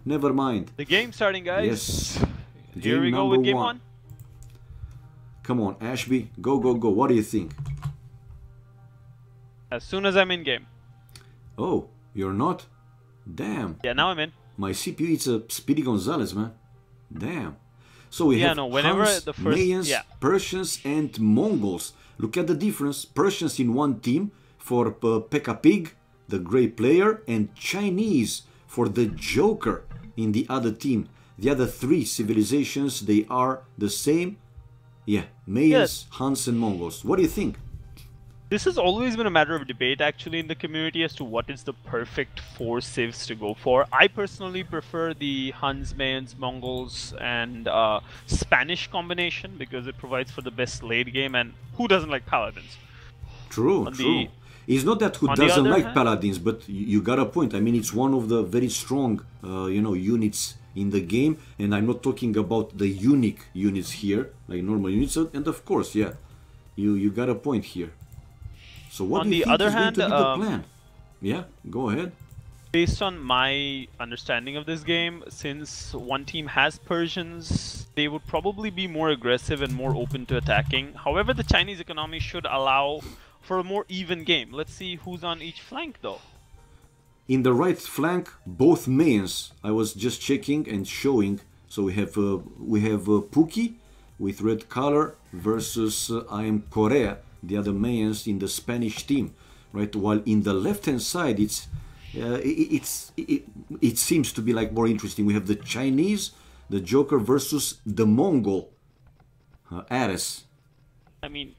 Never mind. The game's starting, guys. Yes. Here we go with game one. Come on, Ashby. Go, go, go. What do you think? As soon as I'm in game. Oh, you're not? Damn. Yeah, now I'm in. My CPU is a Speedy Gonzalez, man. Damn. So we have whenever Huns, the first, Mayans, Persians, and Mongols. Look at the difference. Persians in one team for Pekka Pig, the great player, and Chinese for the Joker in the other team. The other three civilizations, they are the same. Yeah, Mayans, Huns, and Mongols. What do you think? This has always been a matter of debate actually in the community as to what is the perfect 4 civs to go for. I personally prefer the Huns, Mayans, Mongols, and Spanish combination because it provides for the best late game, and who doesn't like paladins? True, true. It's not that who doesn't like paladins, but you got a point. I mean, it's one of the very strong, units in the game, and I'm not talking about the unique units here, like normal units, and of course, yeah, you got a point here. So what do you think is going to be the plan? Yeah, go ahead. Based on my understanding of this game, since one team has Persians, they would probably be more aggressive and more open to attacking. However, the Chinese economy should allow for a more even game. Let's see who's on each flank though. In the right flank, both Mayans. I was just checking and showing. So we have Pookie with red color versus I am Korea, the other Mayans in the Spanish team, right? While in the left-hand side, it seems to be like more interesting. We have the Chinese, the Joker versus the Mongol, Ares. I mean,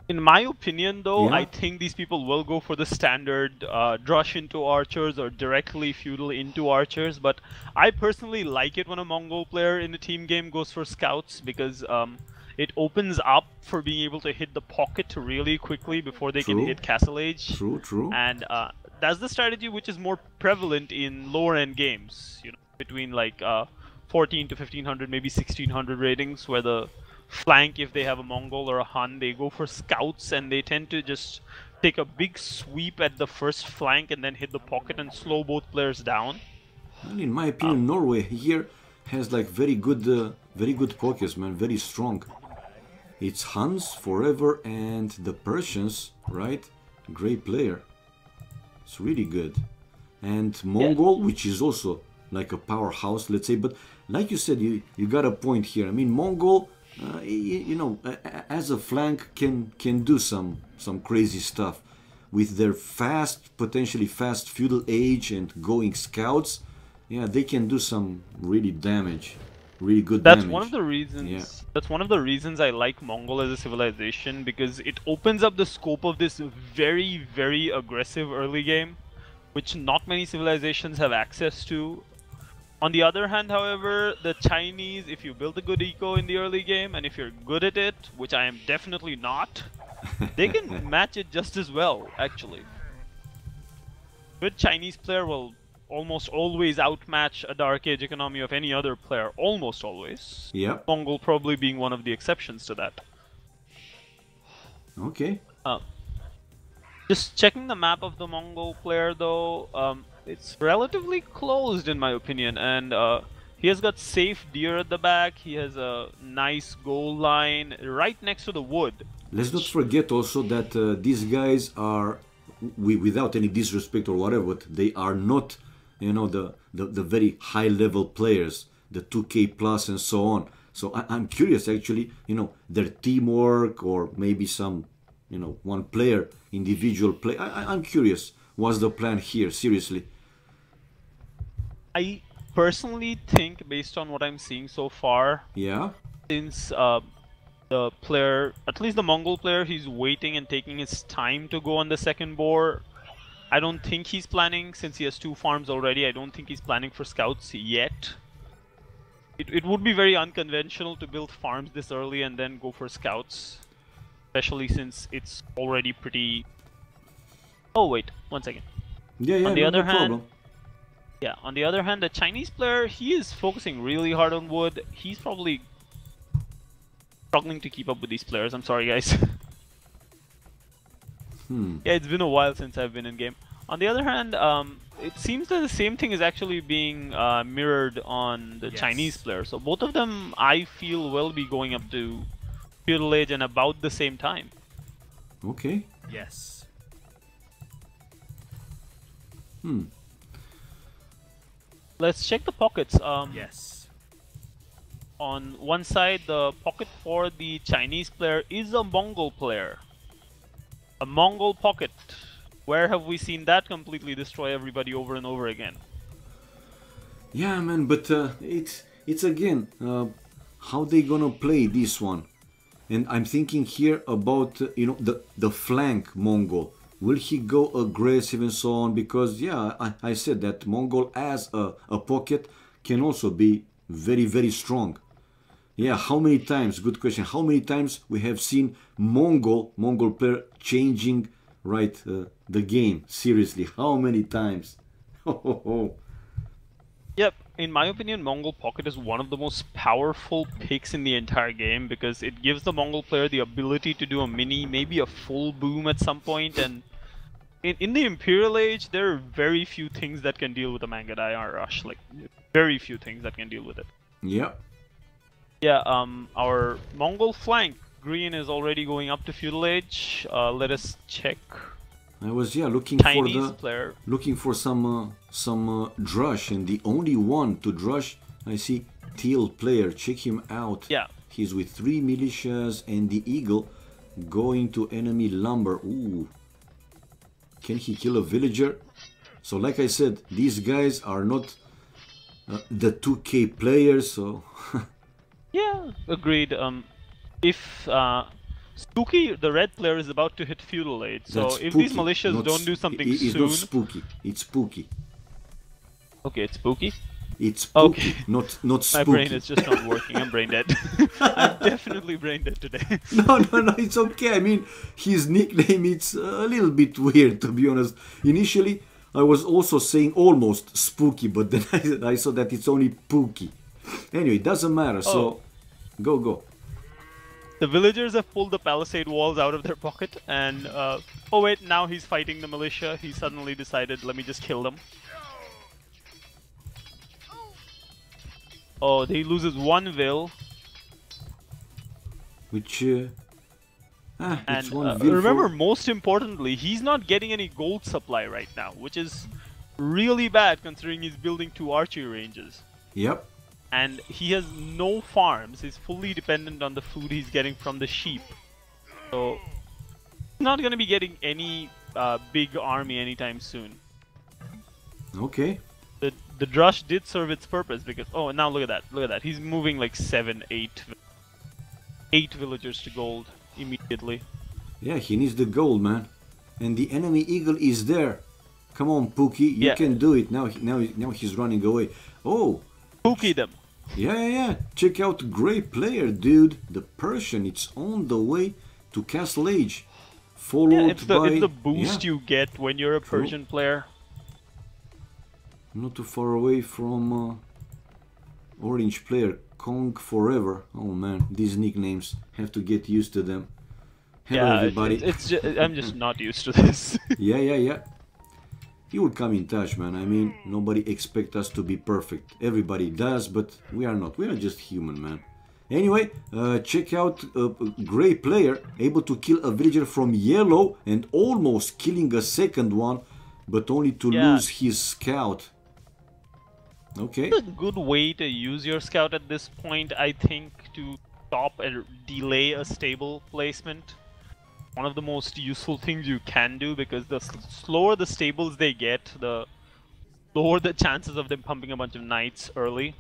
in my opinion, though, I think these people will go for the standard drush into archers or directly feudal into archers. But I personally like it when a Mongol player in a team game goes for scouts because it opens up for being able to hit the pocket really quickly before they can hit Castle Age. True, true. And that's the strategy which is more prevalent in lower end games, you know, between like 14 to 1500, maybe 1600 ratings, where the flank, if they have a Mongol or a Hun, they go for scouts and they tend to just take a big sweep at the first flank and then hit the pocket and slow both players down. Well, in my opinion, Norway here has like very good pockets, man, very strong. It's Huns forever and the Persians, right? Great player. It's really good. And Mongol, which is also like a powerhouse, let's say. But like you said, you got a point here. I mean, Mongol, as a flank can do some crazy stuff with their potentially fast feudal age and going scouts. Yeah, they can do some really damage. Really good damage. That's one of the reasons. That's one of the reasons I like Mongol as a civilization, because it opens up the scope of this very, very aggressive early game, which not many civilizations have access to. On the other hand, however, the Chinese, if you build a good eco in the early game, and if you're good at it, which I am definitely not, they can match it just as well, actually. Good Chinese player will almost always outmatch a Dark Age economy of any other player, almost always. Yeah. Mongol probably being one of the exceptions to that. Okay. Just checking the map of the Mongol player though, it's relatively closed in my opinion, and he has got safe deer at the back, he has a nice goal line right next to the wood. Let's not forget also that these guys are, without any disrespect or whatever, but they are not, the very high level players, the 2K plus and so on. So I'm curious actually, their teamwork or maybe some, one player, individual play. I'm curious, what's the plan here, seriously? I personally think, based on what I'm seeing so far, since the player, at least the Mongol player, he's waiting and taking his time to go on the second boar. I don't think he's planning, since he has 2 farms already, I don't think he's planning for scouts yet. It would be very unconventional to build farms this early and then go for scouts. Especially since it's already pretty... Oh wait, 1 second. On the other hand, on the other hand, the Chinese player, he is focusing really hard on wood. He's probably struggling to keep up with these players. I'm sorry, guys. Yeah, it's been a while since I've been in game. On the other hand, it seems that the same thing is actually being mirrored on the Chinese player. So both of them, I feel, will be going up to feudal age and about the same time. Okay. Yes. Let's check the pockets. Yes. On one side, the pocket for the Chinese player is a Mongol player. A Mongol pocket. Where have we seen that completely destroy everybody over and over again? Yeah, man, but it's again how they gonna play this one, and I'm thinking here about you know the flank Mongol. Will he go aggressive and so on? Because yeah, I said that Mongol as a pocket can also be very strong. Yeah, how many times? Good question. How many times we have seen Mongol player changing right the game? Seriously, how many times? Yep, in my opinion, Mongol Pocket is one of the most powerful picks in the entire game because it gives the Mongol player the ability to do a mini, maybe a full boom at some point, and in the Imperial Age, there are very few things that can deal with a Mangudai Rush, like very few things that can deal with it. Yeah. Yeah, our Mongol flank, green, is already going up to feudal age. Let us check. I was looking Chinese for the player. looking for some drush, and the only one to drush I see Teal player. Check him out. Yeah. He's with 3 militias and the eagle going to enemy lumber. Ooh. Can he kill a villager? So like I said, these guys are not the 2K players, so Yeah, agreed. If Spooky, the red player, is about to hit feudal age, so that's if spooky, these militias don't do something it's soon... not spooky, it's spooky. Okay, it's spooky? It's spooky, Okay. not spooky. My brain is just not working, I'm brain dead. I'm definitely brain dead today. No, it's okay. I mean, his nickname, it's a little bit weird, to be honest. Initially, I was also saying almost spooky, but then I saw that it's only pooky. Anyway, it doesn't matter, so go. The villagers have pulled the palisade walls out of their pocket, and oh wait, now he's fighting the militia. He suddenly decided, let me just kill them. Oh, he loses one vil. Which, it's And one vil remember, for... most importantly, he's not getting any gold supply right now, which is really bad considering he's building 2 archery ranges. Yep. And he has no farms. He's fully dependent on the food he's getting from the sheep. So he's not going to be getting any big army anytime soon. Okay. The drush did serve its purpose because... Oh, now look at that. He's moving like 7, 8 villagers to gold immediately. Yeah, he needs the gold, man. And the enemy eagle is there. Come on, Pookie, you can do it. Now he's running away. Oh! Pookie them. Yeah. Check out great player, dude. The Persian, it's on the way to Castle Age. Followed it's by... the boost you get when you're a Persian player. Not too far away from orange player, Kong Forever. Oh man, these nicknames, have to get used to them. Hello everybody. I'm just not used to this. Yeah. He will come in touch, man. I mean, nobody expects us to be perfect. Everybody does, but we are not. We are just human, man. Anyway, check out a gray player able to kill a villager from yellow and almost killing a second one, but only to lose his scout. Okay. It's a good way to use your scout at this point, I think, to stop and delay a stable placement. One of the most useful things you can do, because the slower the stables they get, the lower the chances of them pumping a bunch of knights early.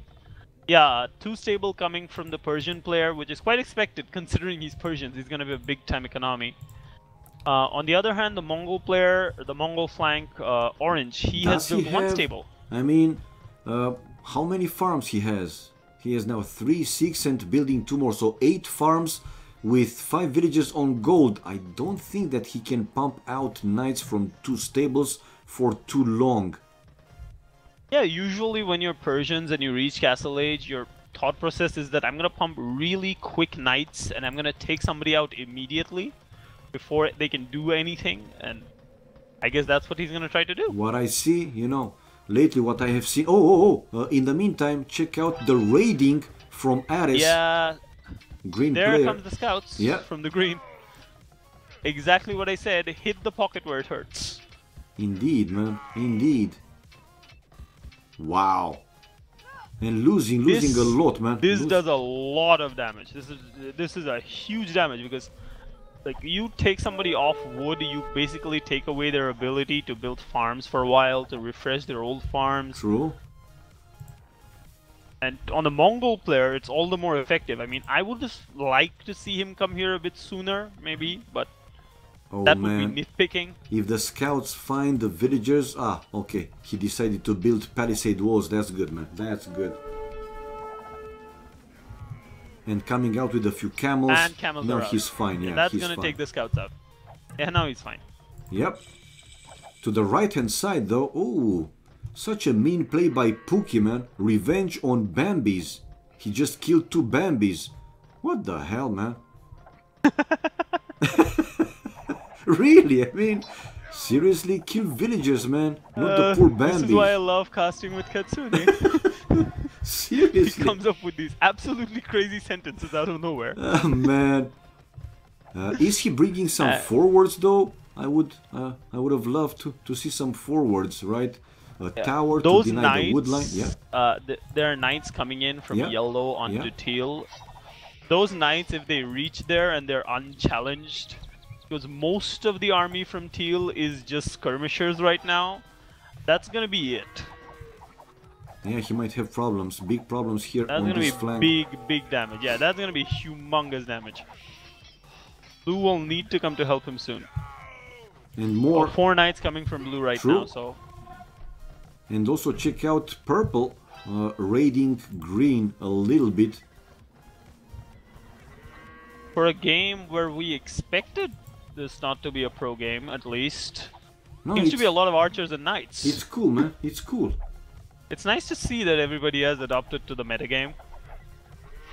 Yeah, 2 stable coming from the Persian player, which is quite expected considering he's Persian. He's going to be a big time economy. On the other hand, the Mongol player, the Mongol flank, orange, he has built 1 stable. I mean, how many farms he has? He has now 3, 6 and building 2 more, so 8 farms with 5 villages on gold. I don't think that he can pump out knights from 2 stables for too long. Yeah, usually when you're Persians and you reach Castle Age, your thought process is that I'm gonna pump really quick knights and I'm gonna take somebody out immediately before they can do anything. And I guess that's what he's gonna try to do. What I see, you know, lately what I have seen... in the meantime, check out the raiding from Ares. Yeah, Green there player. comes the scouts Yeah. from the green. Exactly what I said, hit the pocket where it hurts. Indeed, man, indeed. Wow. And losing a lot, man. This does a lot of damage. This is a huge damage because, like, you take somebody off wood, you basically take away their ability to build farms for a while, to refresh their old farms. True. And on the Mongol player, it's all the more effective. I mean, I would just like to see him come here a bit sooner, maybe, but that would be nitpicking. If the scouts find the villagers... okay. He decided to build palisade walls. That's good, man. That's good. And coming out with a few camels. And camels now are out. he's fine, yeah, That's he's gonna fine. take the scouts out. Yeah, now he's fine. Yep. To the right-hand side, though... Ooh. Such a mean play by Pookie, man. Revenge on Bambis. He just killed 2 Bambis. What the hell, man? Really? I mean, seriously? Kill villagers, man. Not the poor Bambis. This is why I love casting with Katsune. Seriously? He comes up with these absolutely crazy sentences out of nowhere. Oh, man. Is he bringing some forwards, though? I would have loved to see some forwards, right? A tower to deny the wood line. Yeah. There are knights coming in from yellow onto Yeah. teal. Those knights, if they reach there and they're unchallenged, because most of the army from teal is just skirmishers right now, that's gonna be it. Yeah, he might have problems, big problems here That's on gonna this be flank. big damage. Yeah, that's gonna be humongous damage. Blue will need to come to help him soon. And more. 4 knights coming from blue right True. now, so... And also check out purple raiding green a little bit. For a game where we expected this not to be a pro game, at least, No, seems to be a lot of archers and knights. It's cool, man. It's cool. It's nice to see that everybody has adopted to the metagame.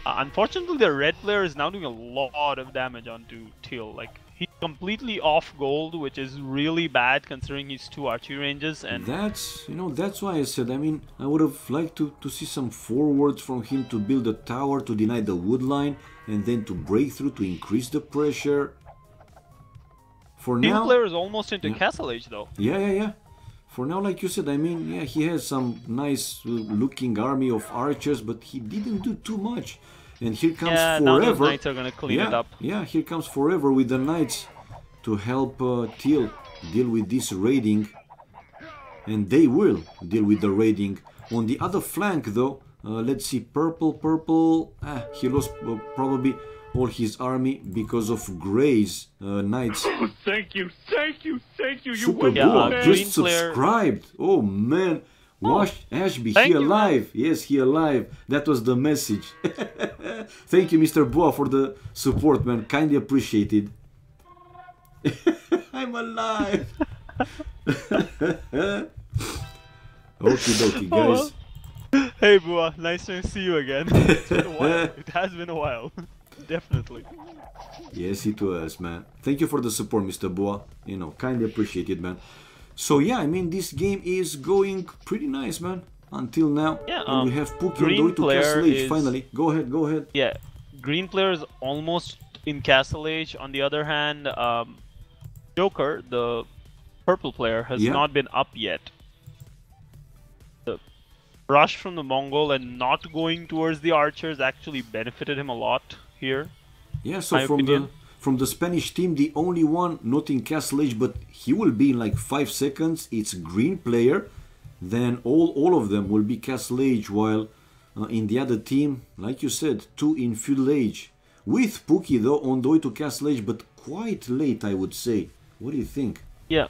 Unfortunately, the red player is now doing a lot of damage onto teal. Like, he's completely off gold, which is really bad considering he's 2 archery ranges. And that's, you know, that's why I said, I mean, I would have liked to see some forwards from him to build a tower to deny the wood line and then to break through to increase the pressure. For teal now, player is almost into castle age though. Yeah. For now, like you said, I mean, yeah, he has some nice looking army of archers, but he didn't do too much. And here comes Now those Forever. knights are gonna clean it up. Yeah, here comes Forever with the knights to help Teal deal with this raiding. And they will deal with the raiding. On the other flank, though, let's see, Purple. He lost probably all his army because of Gray's knights. Oh, thank you. You Super win, Boa man. just green player- subscribed. Oh man, Wash Ashby, thank he you, alive. Yes, he alive. That was the message. Thank you, Mr. Boa, for the support, man. Kindly appreciated. I'm alive. Okie dokie, guys. well. Hey Bua, nice to see you again. It's been a while. It has been a while. Definitely. Yes, it was, man. Thank you for the support, Mr. Boa. You know, kindly appreciated, man. So yeah, I mean, this game is going pretty nice, man. Until now. Yeah, and we have Pookie on the green way to player Castle Age, is- finally. Go ahead. Yeah, green player is almost in castle age. On the other hand, Joker, the purple player, has not been up yet. The rush from the Mongol and not going towards the archers actually benefited him a lot here. Yeah, so my opinion. from the Spanish team, the only one not in Castle Age, but he will be in like 5 seconds, it's green player. Then all of them will be Castle Age, while in the other team, like you said, 2 in Feudal Age. With Pookie, though, on the way to Castle Age, but quite late, I would say. What do you think? Yeah.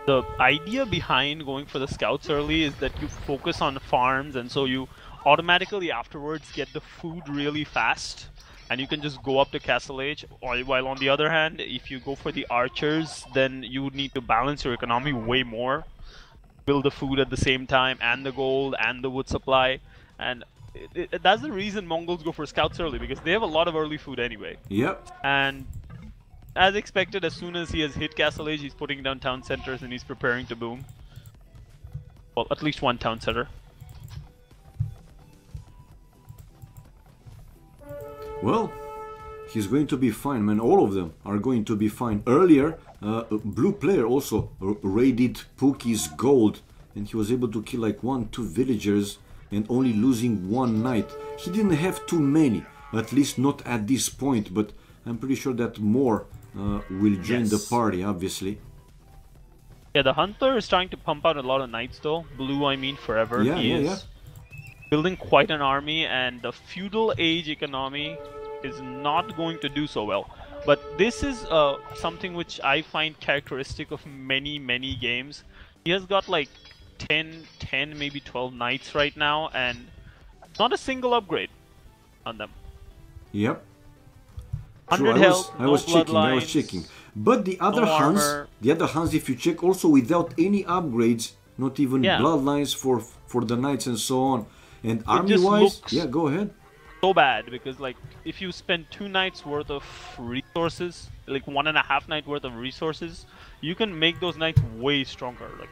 The idea behind going for the scouts early is that you focus on farms, and so you automatically afterwards get the food really fast, and you can just go up to Castle Age. While on the other hand, if you go for the archers, then you would need to balance your economy way more. Build the food at the same time, and the gold, and the wood supply. And that's the reason Mongols go for scouts early, because they have a lot of early food anyway. Yep. And as expected, as soon as he has hit Castle Age, he's putting down town centers and he's preparing to boom. Well, at least one town center. Well, he's going to be fine, man. All of them are going to be fine. Earlier, blue player also raided Pookie's gold, and he was able to kill like 1-2 villagers and only losing 1 knight. He didn't have too many, at least not at this point, but I'm pretty sure that more will join the party, obviously. Yeah, the Hunter is trying to pump out a lot of knights though. Blue, I mean, forever. Yeah, he yeah, is building quite an army, and the feudal age economy is not going to do so well. But this is something which I find characteristic of many, many games. He has got like 10, maybe 12 knights right now, and not a single upgrade on them. Yep. 100 True, health, I was bloodlines, checking. But the other armor. Huns, if you check, also without any upgrades, not even bloodlines for the knights and so on. And army-wise, yeah, go ahead. So bad, because like if you spend 2 nights worth of resources, like 1.5 night worth of resources, you can make those knights way stronger. Like,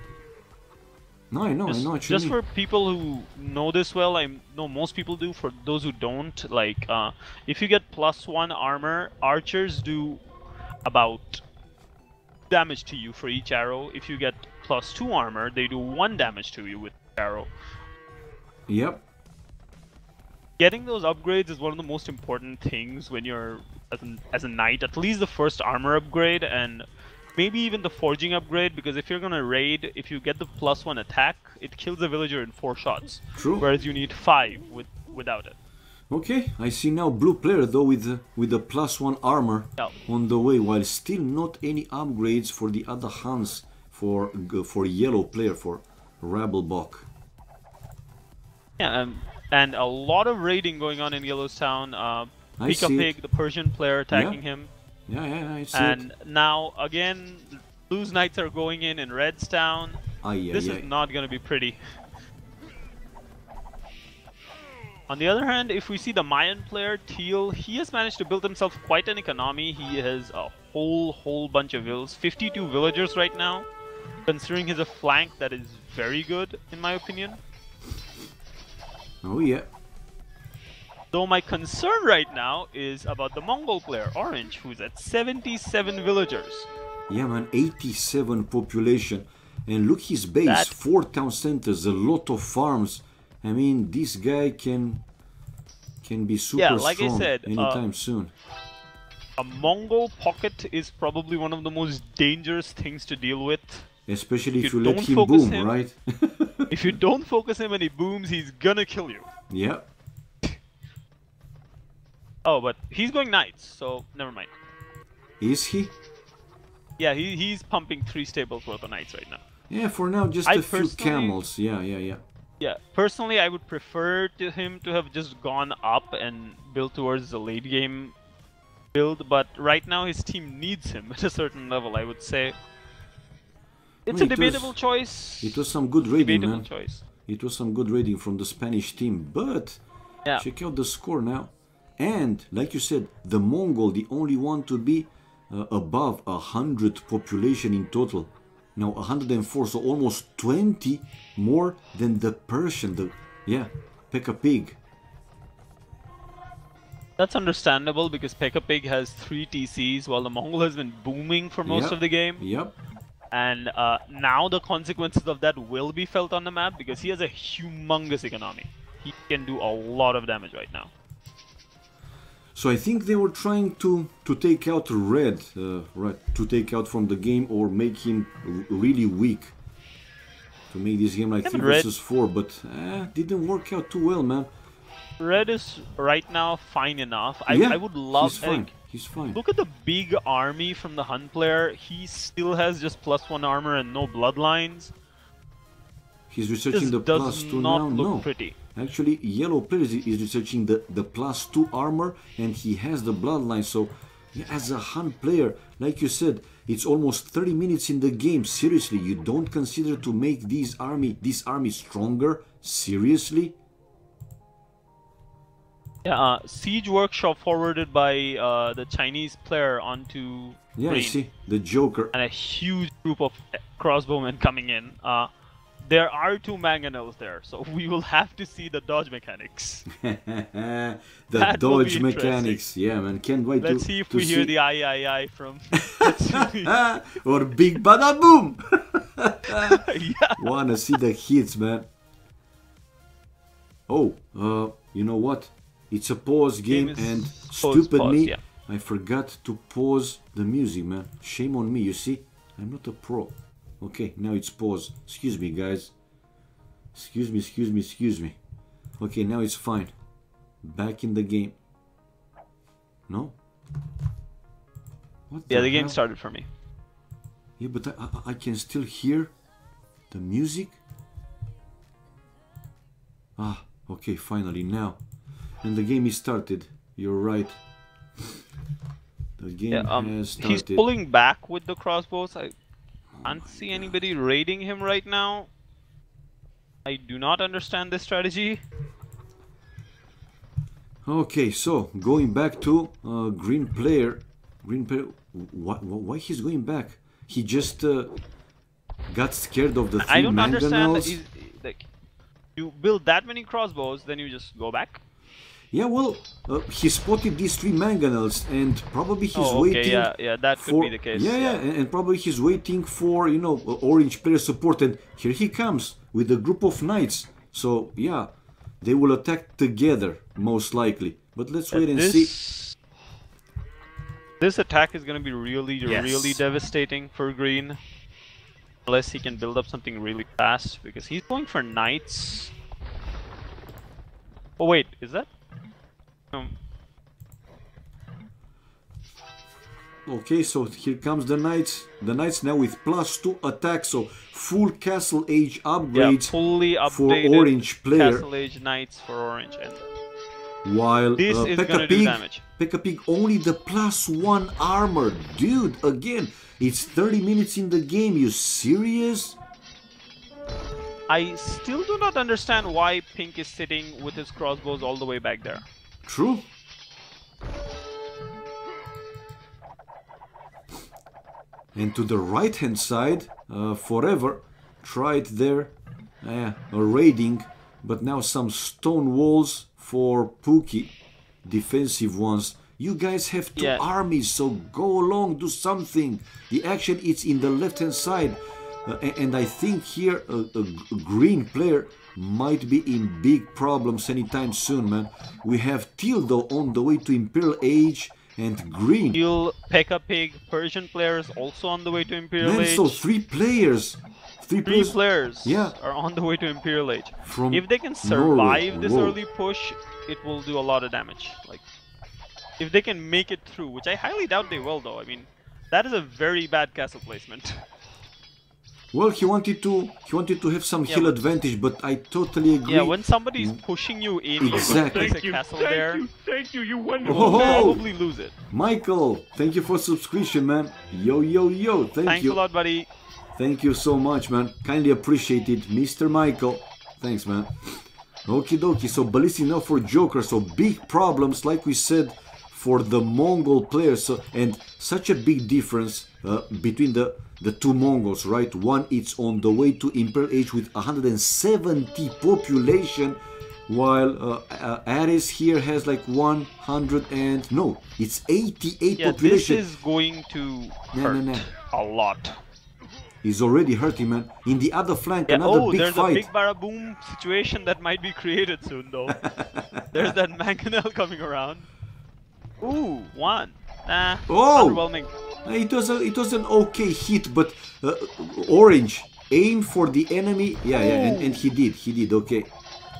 no, I know what you mean. Just for people who know this well, I know most people do. For those who don't, like if you get +1 armor, archers do about damage to you for each arrow. If you get +2 armor, they do 1 damage to you with arrow. Yep. Getting those upgrades is one of the most important things when you're as a knight. At least the first armor upgrade, and maybe even the forging upgrade, because if you're gonna raid, if you get the +1 attack, it kills a villager in 4 shots. True. Whereas you need 5 without it. Okay, I see now blue player though with the +1 armor on the way, while still not any upgrades for the other Huns for yellow player, for Rabelbach. Yeah, and a lot of raiding going on in Yellowstown. Pika Pig, the Persian player, attacking him. Yeah, I see and now again, blue's knights are going in Redstown. This is not going to be pretty. On the other hand, if we see the Mayan player, Teal, he has managed to build himself quite an economy. He has a whole bunch of villas, 52 villagers right now. Considering he's a flank, that is very good, in my opinion. Oh yeah. Though my concern right now is about the Mongol player, Orange, who's at 77 villagers. Yeah man, 87 population. And look his base, 4 town centers, a lot of farms. I mean, this guy can be super like strong I said, anytime soon. A Mongol pocket is probably one of the most dangerous things to deal with. Especially if you let him boom, right? If you don't focus him and he booms, he's gonna kill you. Yeah. Oh, but he's going knights, so never mind. Is he? Yeah, he's pumping 3 stables worth of knights right now. Yeah, for now, just a few camels. Yeah. Yeah, personally, I would prefer him to have just gone up and built towards the late game build, but right now his team needs him at a certain level, I would say. It's a debatable choice. It was some good raiding, debatable man. Choice. It was some good raiding from the Spanish team, but check out the score now. And, like you said, the Mongol, the only one to be above 100 population in total. Now 104, so almost 20 more than the Persian, Pekka Pig. That's understandable because Pekka Pig has 3 TCs while the Mongol has been booming for most of the game. Yep. And now the consequences of that will be felt on the map because he has a humongous economy. He can do a lot of damage right now. So I think they were trying to take out Red, to take out from the game or make him really weak. To make this game like 3 versus 4, but didn't work out too well, man. Red is right now fine enough. I would love... He's fine. He's fine. Look at the big army from the Hun player. He still has just +1 armor and no bloodlines. He's researching the +2 now. No. Pretty. Actually, yellow player is researching the +2 armor and he has the bloodline. So, yeah, as a Hun player, like you said, it's almost 30 minutes in the game. Seriously, you don't consider to make this army stronger? Seriously? Yeah, siege workshop forwarded by the Chinese player onto Yeah, I green, see the Joker. and a huge group of crossbowmen coming in. There are 2 mangonels there, so we will have to see the dodge mechanics. The That will be dodge mechanics. Yeah, man. Can't wait Let's to see if to we hear see. the I from. Let's see. Or big bada boom. Yeah. Wanna see the hits, man. Oh, you know what? It's a pause game, is and pause, stupid me, yeah. I forgot to pause the music, man. Shame on me, you see? I'm not a pro. Okay, now it's pause. Excuse me, guys. Excuse me, excuse me, excuse me. Okay, now it's fine. Back in the game. No? What Yeah, the game hell? started for me. Yeah, but I can still hear the music. Ah, okay, finally now. And the game is started. You're right. The game has started. He's pulling back with the crossbows. I can't see anybody raiding him right now. I do not understand this strategy. Okay, so going back to green player. Green player. Why he's going back? He just got scared of the I three don't understand that mangonels. like you build that many crossbows, then you just go back. Yeah, well, he spotted these 3 mangonels, and probably he's Oh, okay, waiting. yeah, that could for, be the case. Yeah, and probably he's waiting for, you know, orange player support, and here he comes with a group of knights. So yeah, they will attack together most likely. But let's wait and see. This attack is going to be really Yes. devastating for green, unless he can build up something really fast, because he's going for knights. Oh wait, is that? Okay, so here comes the knights. The knights now with +2 attack, so full castle age Yeah, upgrades fully for updated orange player. Castle Age Knights for orange, and While this is Pekka gonna do Pig, damage. Pekka Pig only the +1 armor. Dude, again, it's 30 minutes in the game. You serious? I still do not understand why Pink is sitting with his crossbows all the way back there. True. And to the right hand side, Forever tried there raiding, but now some stone walls for Pookie, defensive ones. You guys have 2 Yeah. armies, so go along, do something. The action is in the left hand side, and I think here a green player might be in big problems anytime soon, man. We have Tildo on the way to Imperial Age, and green. Heal, Pekka Pig, Persian players also on the way to Imperial Man, Age. so 3 players. 3 Three players. players Yeah. are on the way to Imperial Age. From If they can Norway. survive this Whoa. early push, it will do a lot of damage. Like, if they can make it through, which I highly doubt they will, though. I mean, that is a very bad castle placement. Well, he wanted to have some Yeah, hill but- advantage, but I totally agree. Yeah, when somebody's pushing you in, you Exactly. place a castle there, Thank you, you you wonderful. will Oh. probably lose it. Michael, thank you for subscription, man. Yo, yo, yo, thank Thanks you. a lot, buddy. Thank you so much, man. Kindly appreciate it, Mr. Michael. Thanks, man. Okie dokie, so ballistic now for Joker, so big problems, like we said, for the Mongol players, so, and such a big difference between the 2 Mongols, right? One it's on the way to Imperial Age with 170 population, while Ares here has like 100 and no, it's 88 Yeah, population. this is going to No, hurt no, no. a lot. He's already hurting, man. In the other flank, Yeah, another oh, big there's fight. a big baraboom situation that might be created soon, though. There's that mangonel coming around. Ooh, 1. Nah, Oh! underwhelming. It was an okay hit, but Orange aim for the enemy. Yeah, and he did. Okay,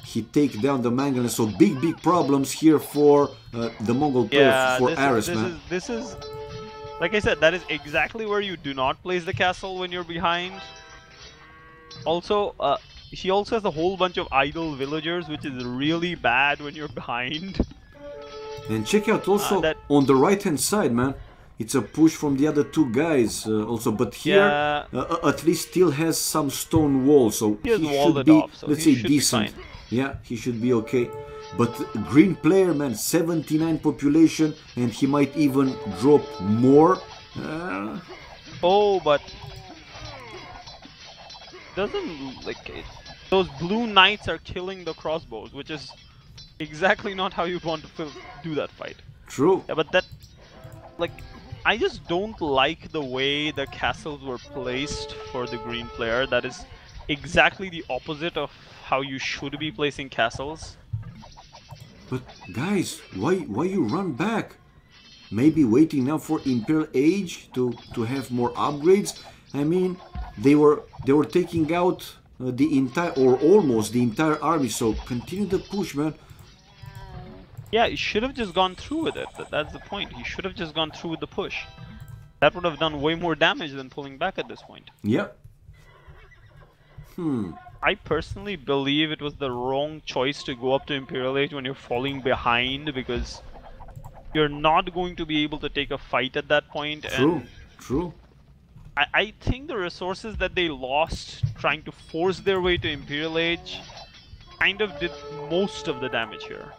he take down the mangonel. So big problems here for the Mongol player, Yeah, for Ares, man. this is, like I said, that is exactly where you do not place the castle when you're behind. Also, he also has a whole bunch of idle villagers, which is really bad when you're behind. And check out also that- on the right hand side, man. It's a push from the other 2 guys also, but here Yeah. at least still has some stone wall, so He has he walled should it be, off, so let's he say, should be decent. fine. Yeah, he should be okay. But green player, man, 79 population, and he might even drop more. Oh, but doesn't like it. Those blue knights are killing the crossbows, which is exactly not how you want to do that fight. True. Yeah, but that, like, I just don't like the way the castles were placed for the green player. That is exactly the opposite of how you should be placing castles. But guys, why you run back? Maybe waiting now for Imperial Age to have more upgrades. I mean, they were taking out the entire, or almost the entire army. So continue the push, man. Yeah, he should have just gone through with it. That's the point. He should have just gone through with the push. That would have done way more damage than pulling back at this point. Yeah. I personally believe it was the wrong choice to go up to Imperial Age when you're falling behind, because you're not going to be able to take a fight at that point. True, and true. I think the resources that they lost trying to force their way to Imperial Age kind of did most of the damage here.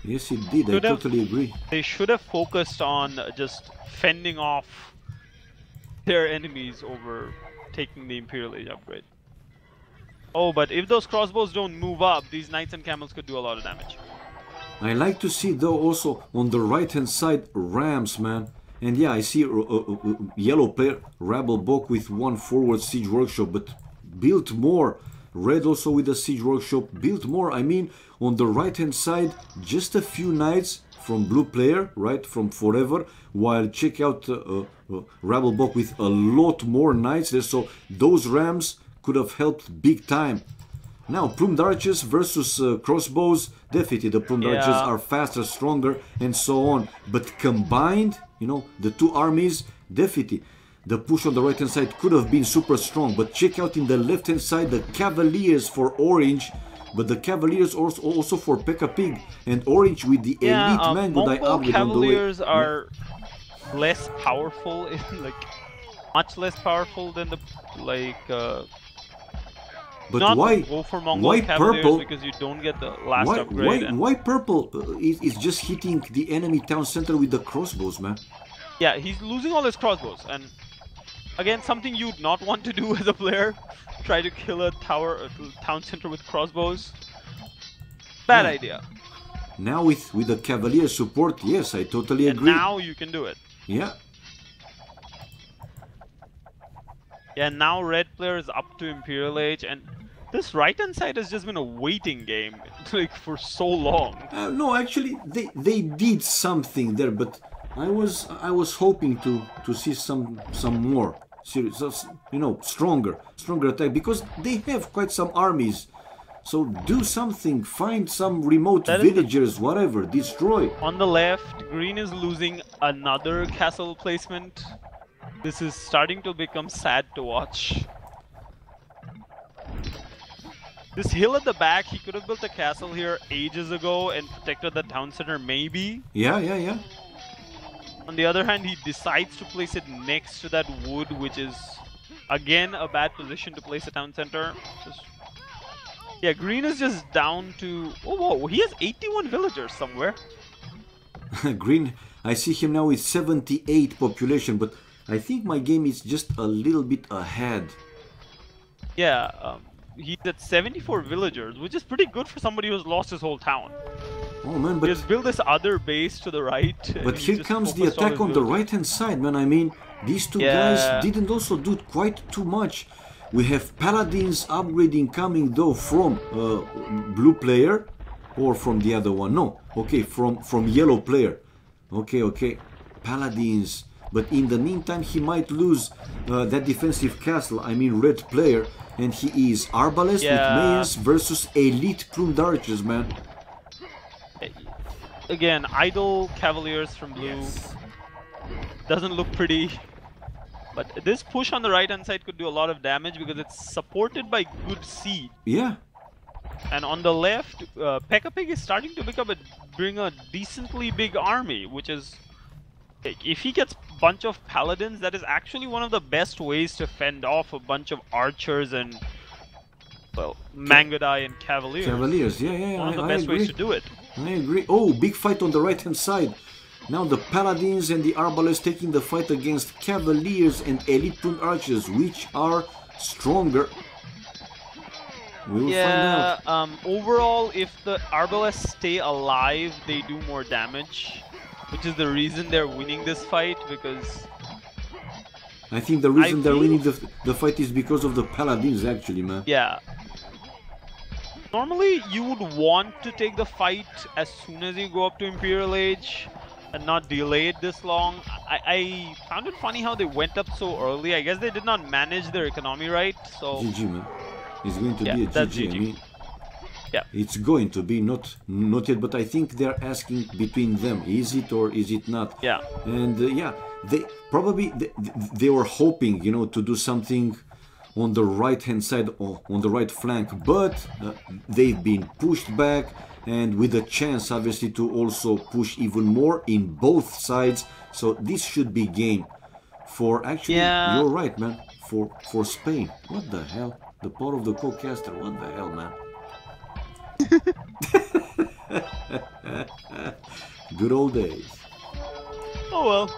Yes, it did. I totally agree. They should have focused on just fending off their enemies over taking the Imperial Age upgrade. Oh, but if those crossbows don't move up, these knights and camels could do a lot of damage. I like to see though also on the right hand side rams, man. And yeah, I see yellow player Rabble Bok with one forward siege workshop, but built more. Red also with a siege workshop, built more. I mean, on the right hand side, just a few knights from blue player, right, from forever, while check out Rabble Bok with a lot more knights there. So those rams could have helped big time. Now, plumed archers versus crossbows, definitely the plumed archers are faster, stronger, and so on. But combined, you know, the two armies, definitely the push on the right hand side could have been super strong. But check out in the left hand side the cavaliers for orange, but the cavaliers also for Pekka Pig, and orange with the elite mango I upgrade on the way. Cavaliers are less powerful, like much less powerful than the But not why? Go for Mongol Why Cavaliers purple? because you don't get the last upgrade. Why purple is just hitting the enemy town center with the crossbows, man? Yeah, he's losing all his crossbows, and again, something you'd not want to do as a player. Try to kill a town center with crossbows. Bad idea. Now with the cavalier support, yes, I totally agree. And now you can do it. Yeah. Yeah, now red player is up to Imperial Age, and this right-hand side has just been a waiting game, like, for so long. No, actually, they did something there, but I was hoping to see some more serious, you know, stronger attack, because they have quite some armies. So do something, find some remote villagers, whatever, destroy. On the left, green is losing another castle placement. This is starting to become sad to watch. This hill at the back, he could have built a castle here ages ago and protected the town center, maybe. Yeah. On the other hand, he decides to place it next to that wood, which is, again, a bad position to place a town center. Yeah, green is just down to... Oh, whoa, he has 81 villagers somewhere. Green, I see him now with 78 population, but I think my game is just a little bit ahead. Yeah, he's at 74 villagers, which is pretty good for somebody who's lost his whole town. Oh man, but... He has built this other base to the right. But here comes the attack on the right-hand side, man. I mean, these two guys didn't also do quite too much. We have paladins upgrading coming though from blue player, or from the other one. No, okay, from yellow player. Okay, paladins. But in the meantime, he might lose that defensive castle. I mean, red player, and he is arbalest with Mayans versus elite plumed archers, man. Again, idle cavaliers from blue. Doesn't look pretty. But this push on the right hand side could do a lot of damage because it's supported by good seed. Yeah. And on the left, Pekka Pig is starting to bring a decently big army, which is... If he gets a bunch of paladins, that is actually one of the best ways to fend off a bunch of archers and well, Mangodai and Cavaliers. Cavaliers, yeah, One of the I best agree. ways to do it. I agree. Oh, big fight on the right-hand side. Now the Paladins and the Arbalests taking the fight against Cavaliers and Elite Prune Archers, which are stronger. We will find out. Overall, if the Arbalests stay alive, they do more damage, which is the reason they're winning this fight, because... I think the reason they're winning the fight is because of the Paladins, actually, man. Yeah. Normally, you would want to take the fight as soon as you go up to Imperial Age and not delay it this long. I found it funny how they went up so early. I guess they did not manage their economy right, so... GG, man. It's going to be a that's GG. GG. I mean, yeah. It's going to be, not yet, but I think they're asking between them, is it or is it not? Yeah. And yeah, they probably they were hoping, you know, to do something on the right hand side or on the right flank, but they've been pushed back, and with a chance obviously to also push even more in both sides. So this should be game for, actually, Yeah. you're right, man, for Spain. What the hell? The power of the co-caster, what the hell, man? Good old days. Oh well.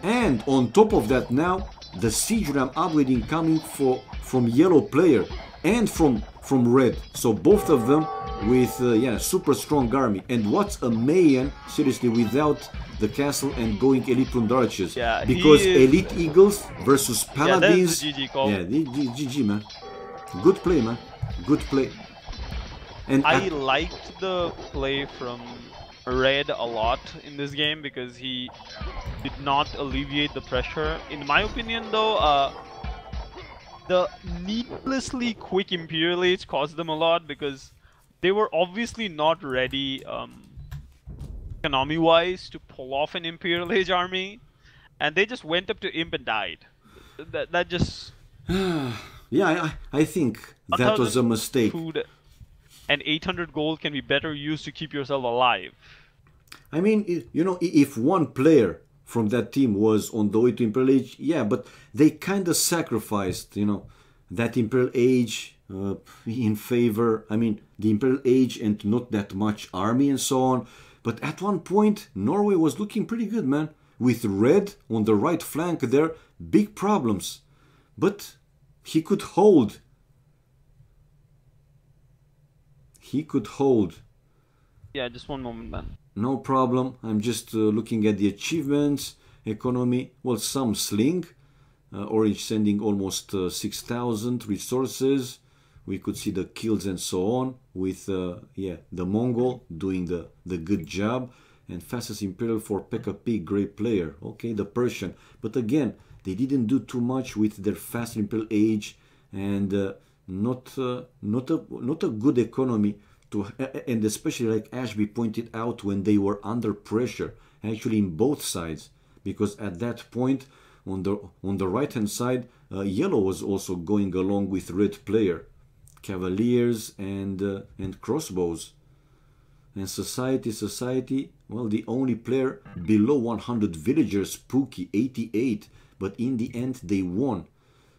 And on top of that, now the siege ram upgrading coming from yellow player and from red. So both of them with yeah, super strong army. And what's a Mayan, seriously, without the castle and going elite pruned archers? Yeah, because elite eagles versus paladins. Yeah, that's the GG call. Yeah, GG, man. Good play, man. Good play. And I liked the play from Red a lot in this game because he did not alleviate the pressure. In my opinion, though, the needlessly quick Imperial Age caused them a lot because they were obviously not ready economy-wise to pull off an Imperial Age army, and they just went up to Imp and died. That just... yeah, I think that was a mistake. Food and 800 gold can be better used to keep yourself alive. I mean, you know, if one player from that team was on the way to Imperial Age, yeah, but they kind of sacrificed, you know, that Imperial Age in favor, I mean, the Imperial Age and not that much army and so on. But at one point, Norway was looking pretty good, man. With Red on the right flank there, big problems. But he could hold. He could hold. Yeah, just one moment, man. No problem. I'm just looking at the achievements, economy. Well, some sling. Orange sending almost 6,000 resources. We could see the kills and so on with, yeah, the Mongol doing the good job. And fastest Imperial for PKP, great player. Okay, the Persian. But again, they didn't do too much with their fast Imperial Age and not a good economy. And especially like Ashby pointed out, when they were under pressure, actually in both sides, because at that point on the right hand side, yellow was also going along with red player, cavaliers and crossbows, and society. Well, the only player below 100 villagers, Spooky 88, but in the end they won.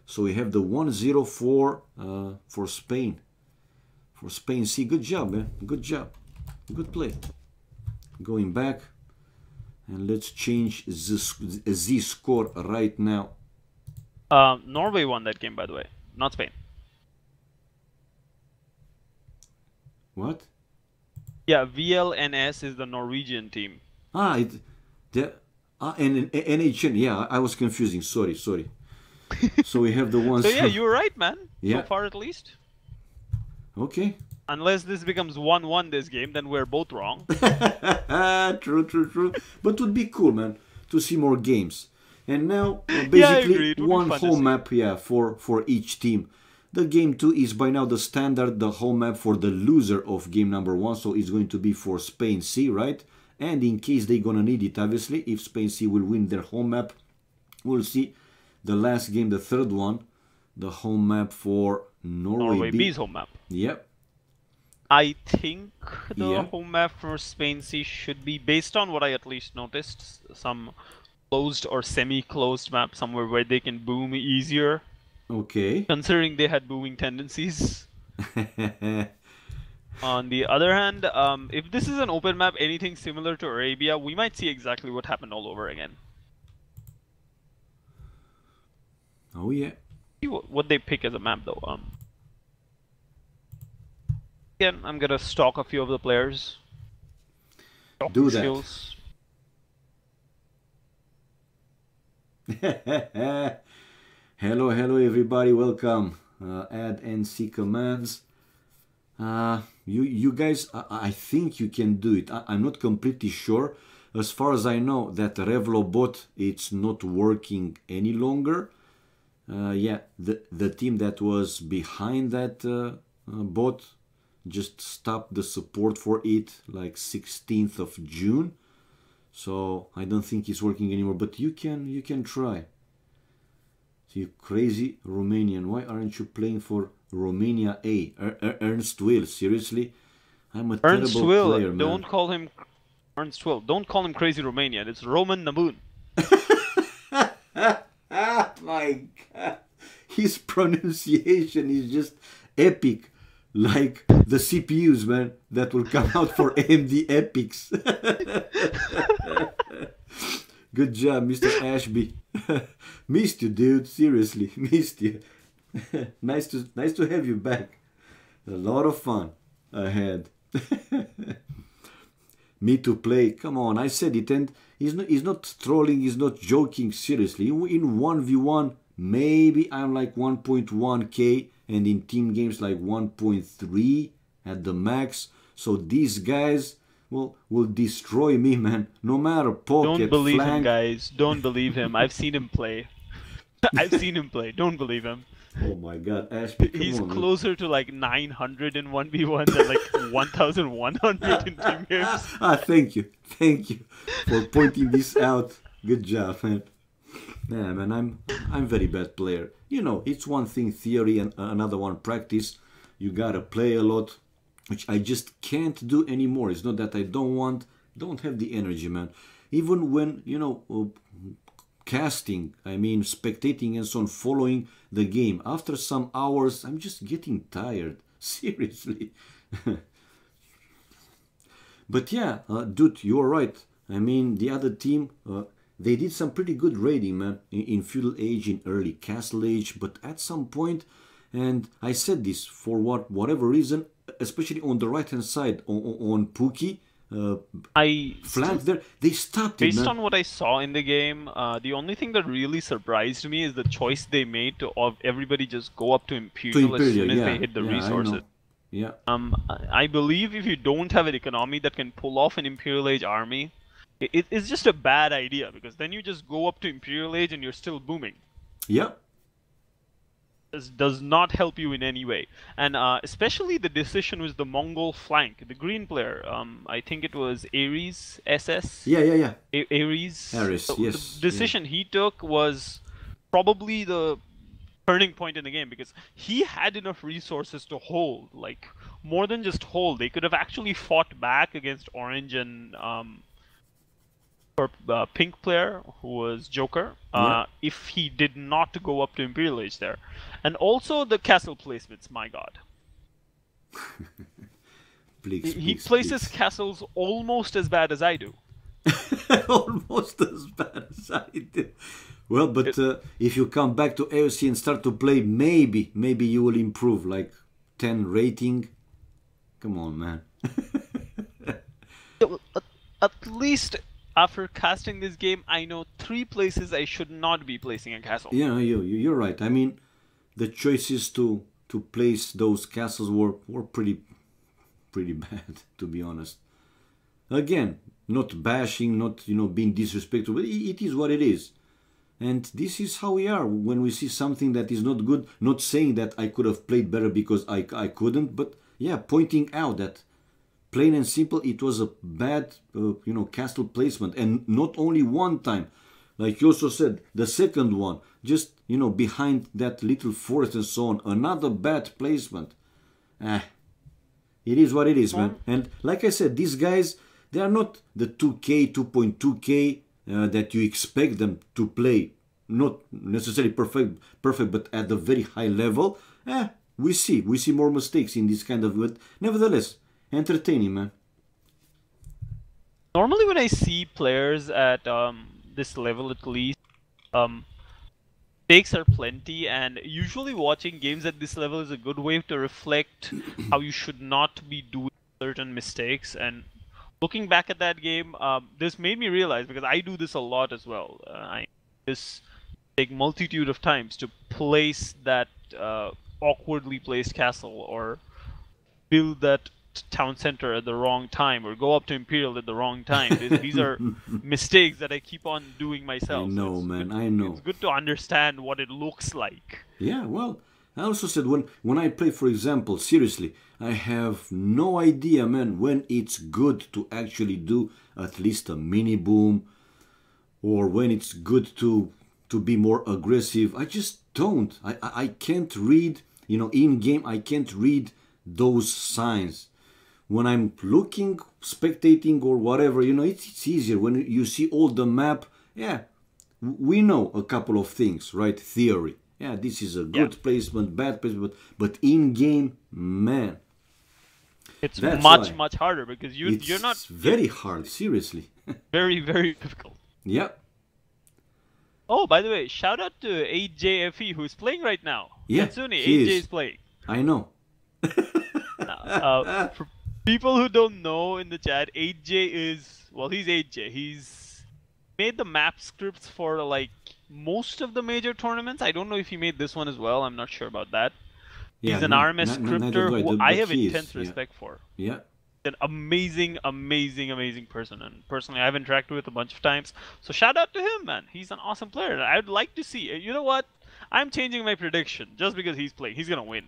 So we have the 1-0 for Spain. For Spain C, good job, man. Good job. Good play. Going back. And let's change the Z score right now. Norway won that game, by the way. Not Spain. What? Yeah, VLNS is the Norwegian team. And NHN. Yeah, I was confusing. Sorry. So we have the ones... So yeah, you were right, man. Yeah. So far at least. Okay. Unless this becomes 1-1 this game, then we're both wrong. True. But it would be cool, man, to see more games. And now, basically, one home map, yeah, for each team. The game 2 is by now the standard, the home map for the loser of game number 1. So it's going to be for Spain C, right? And in case they're gonna need it, obviously, if Spain C will win their home map, we'll see the last game, the third one, the home map for Norway B's home map. Yep. I think the home map for Spain C should be, based on what I at least noticed, some closed or semi-closed map somewhere where they can boom easier. Okay. Considering they had booming tendencies. On the other hand, if this is an open map, anything similar to Arabia, we might see exactly what happened all over again. Oh yeah. See what they pick as a map though. Again, I'm gonna stalk a few of the players. Do that. Skills. Hello, hello everybody, welcome. Add NC commands. You guys, I think you can do it. I'm not completely sure. As far as I know, that Revlo bot, it's not working any longer. Yeah, the team that was behind that bot just stopped the support for it like 16th of June. So I don't think it's working anymore, but you can try. You crazy Romanian, why aren't you playing for Romania A? Ernst Will, seriously? I'm a terrible player, man. Don't call him Ernst Will. Don't call him crazy Romanian. It's Roman Namun. My God. His pronunciation is just epic. Like the CPUs, man, that will come out for AMD Epics. Good job, Mr. Ashby. Missed you, dude. Seriously, missed you. nice to have you back. A lot of fun ahead. Me to play. Come on, I said it, and he's not trolling. He's not joking. Seriously, in 1v1, maybe I'm like 1.1k, and in team games like 1.3 at the max. So these guys will destroy me, man. No matter pocket, Don't believe flank. him, guys. Don't believe him. I've seen him play. I've seen him play. Don't believe him. Oh my God, Ashby, come He's on, closer to like 900 in 1v1 than like 1100 in team games. Thank you for pointing this out. Good job, man. Yeah, man, I'm very bad player. You know, it's one thing theory and another one practice. You gotta play a lot, which I just can't do anymore. It's not that I don't have the energy, man. Even when, you know, casting, I mean spectating and so on, following the game, after some hours I'm just getting tired. Seriously. But yeah, dude, you're right. I mean, the other team, they did some pretty good raiding, man, in feudal age, in early castle age, but at some point, and I said this for whatever reason, especially on the right hand side on Pookie, flank there, they stopped it, Based man. on what I saw in the game, the only thing that really surprised me is the choice they made of everybody just go up to Imperial as soon as they hit the resources. Yeah. I believe if you don't have an economy that can pull off an Imperial Age army, it's just a bad idea, because then you just go up to Imperial Age and you're still booming. Yeah. This does not help you in any way. And especially the decision with the Mongol flank. The green player, I think it was Ares SS? Yeah. Ares. Ares, yes. The decision he took was probably the turning point in the game, because he had enough resources to hold, like more than just hold. They could have actually fought back against Orange and pink player, who was Joker, if he did not go up to Imperial Age there. And also the castle placements, my god. He places castles almost as bad as I do. Almost as bad as I do. Well, but if you come back to AOC and start to play, maybe you will improve, like 10 rating. Come on, man. At least after casting this game, I know 3 places I should not be placing a castle. Yeah, you're right. I mean, the choices to place those castles were pretty bad, to be honest. Again, not bashing, not being disrespectful, but it is what it is. And this is how we are when we see something that is not good. Not saying that I could have played better because I couldn't, but yeah, pointing out that plain and simple, it was a bad, castle placement, and not only one time. Like you also said, the second one, just behind that little forest and so on, another bad placement. It is what it is, man. And like I said, these guys, they are not the 2K, 2.2K that you expect them to play. Not necessarily perfect, but at the very high level. we see more mistakes in this kind of, but nevertheless, entertaining, man. Normally when I see players at this level at least, mistakes are plenty, and usually watching games at this level is a good way to reflect how you should not be doing certain mistakes. And looking back at that game, this made me realize, because I do this a lot as well. I this take multitude of times to place that awkwardly placed castle, or build that town center at the wrong time, or go up to Imperial at the wrong time. These are mistakes that I keep on doing myself. I know, so man, I know. It's good to understand what it looks like. Yeah, well, I also said when I play, for example, seriously, I have no idea, man, when it's good to actually do at least a mini boom, or when it's good to be more aggressive. I just don't. I can't read, in game, I can't read those signs. When I'm looking, spectating, or whatever, it's easier. When you see all the map, yeah, we know a couple of things, right? Theory. Yeah, this is a good placement, bad placement, but in game, man, it's that's much harder, because you're not. It's very hard, seriously. Very difficult. Yeah. Oh, by the way, shout out to 8JFE, who's playing right now. Yeah, Katsune, he 8J is. is playing. I know. For people who don't know in the chat, 8J is, well, he's 8J. He's made the map scripts for like most of the major tournaments. I don't know if he made this one as well. I'm not sure about that. Yeah, He's an no, RMS scripter who but I have he is, intense yeah. respect for. Yeah. An amazing person, and personally I've interacted with a bunch of times. So shout out to him, man. He's an awesome player. And I'd like to see. You know what? I'm changing my prediction just because he's playing. He's gonna win.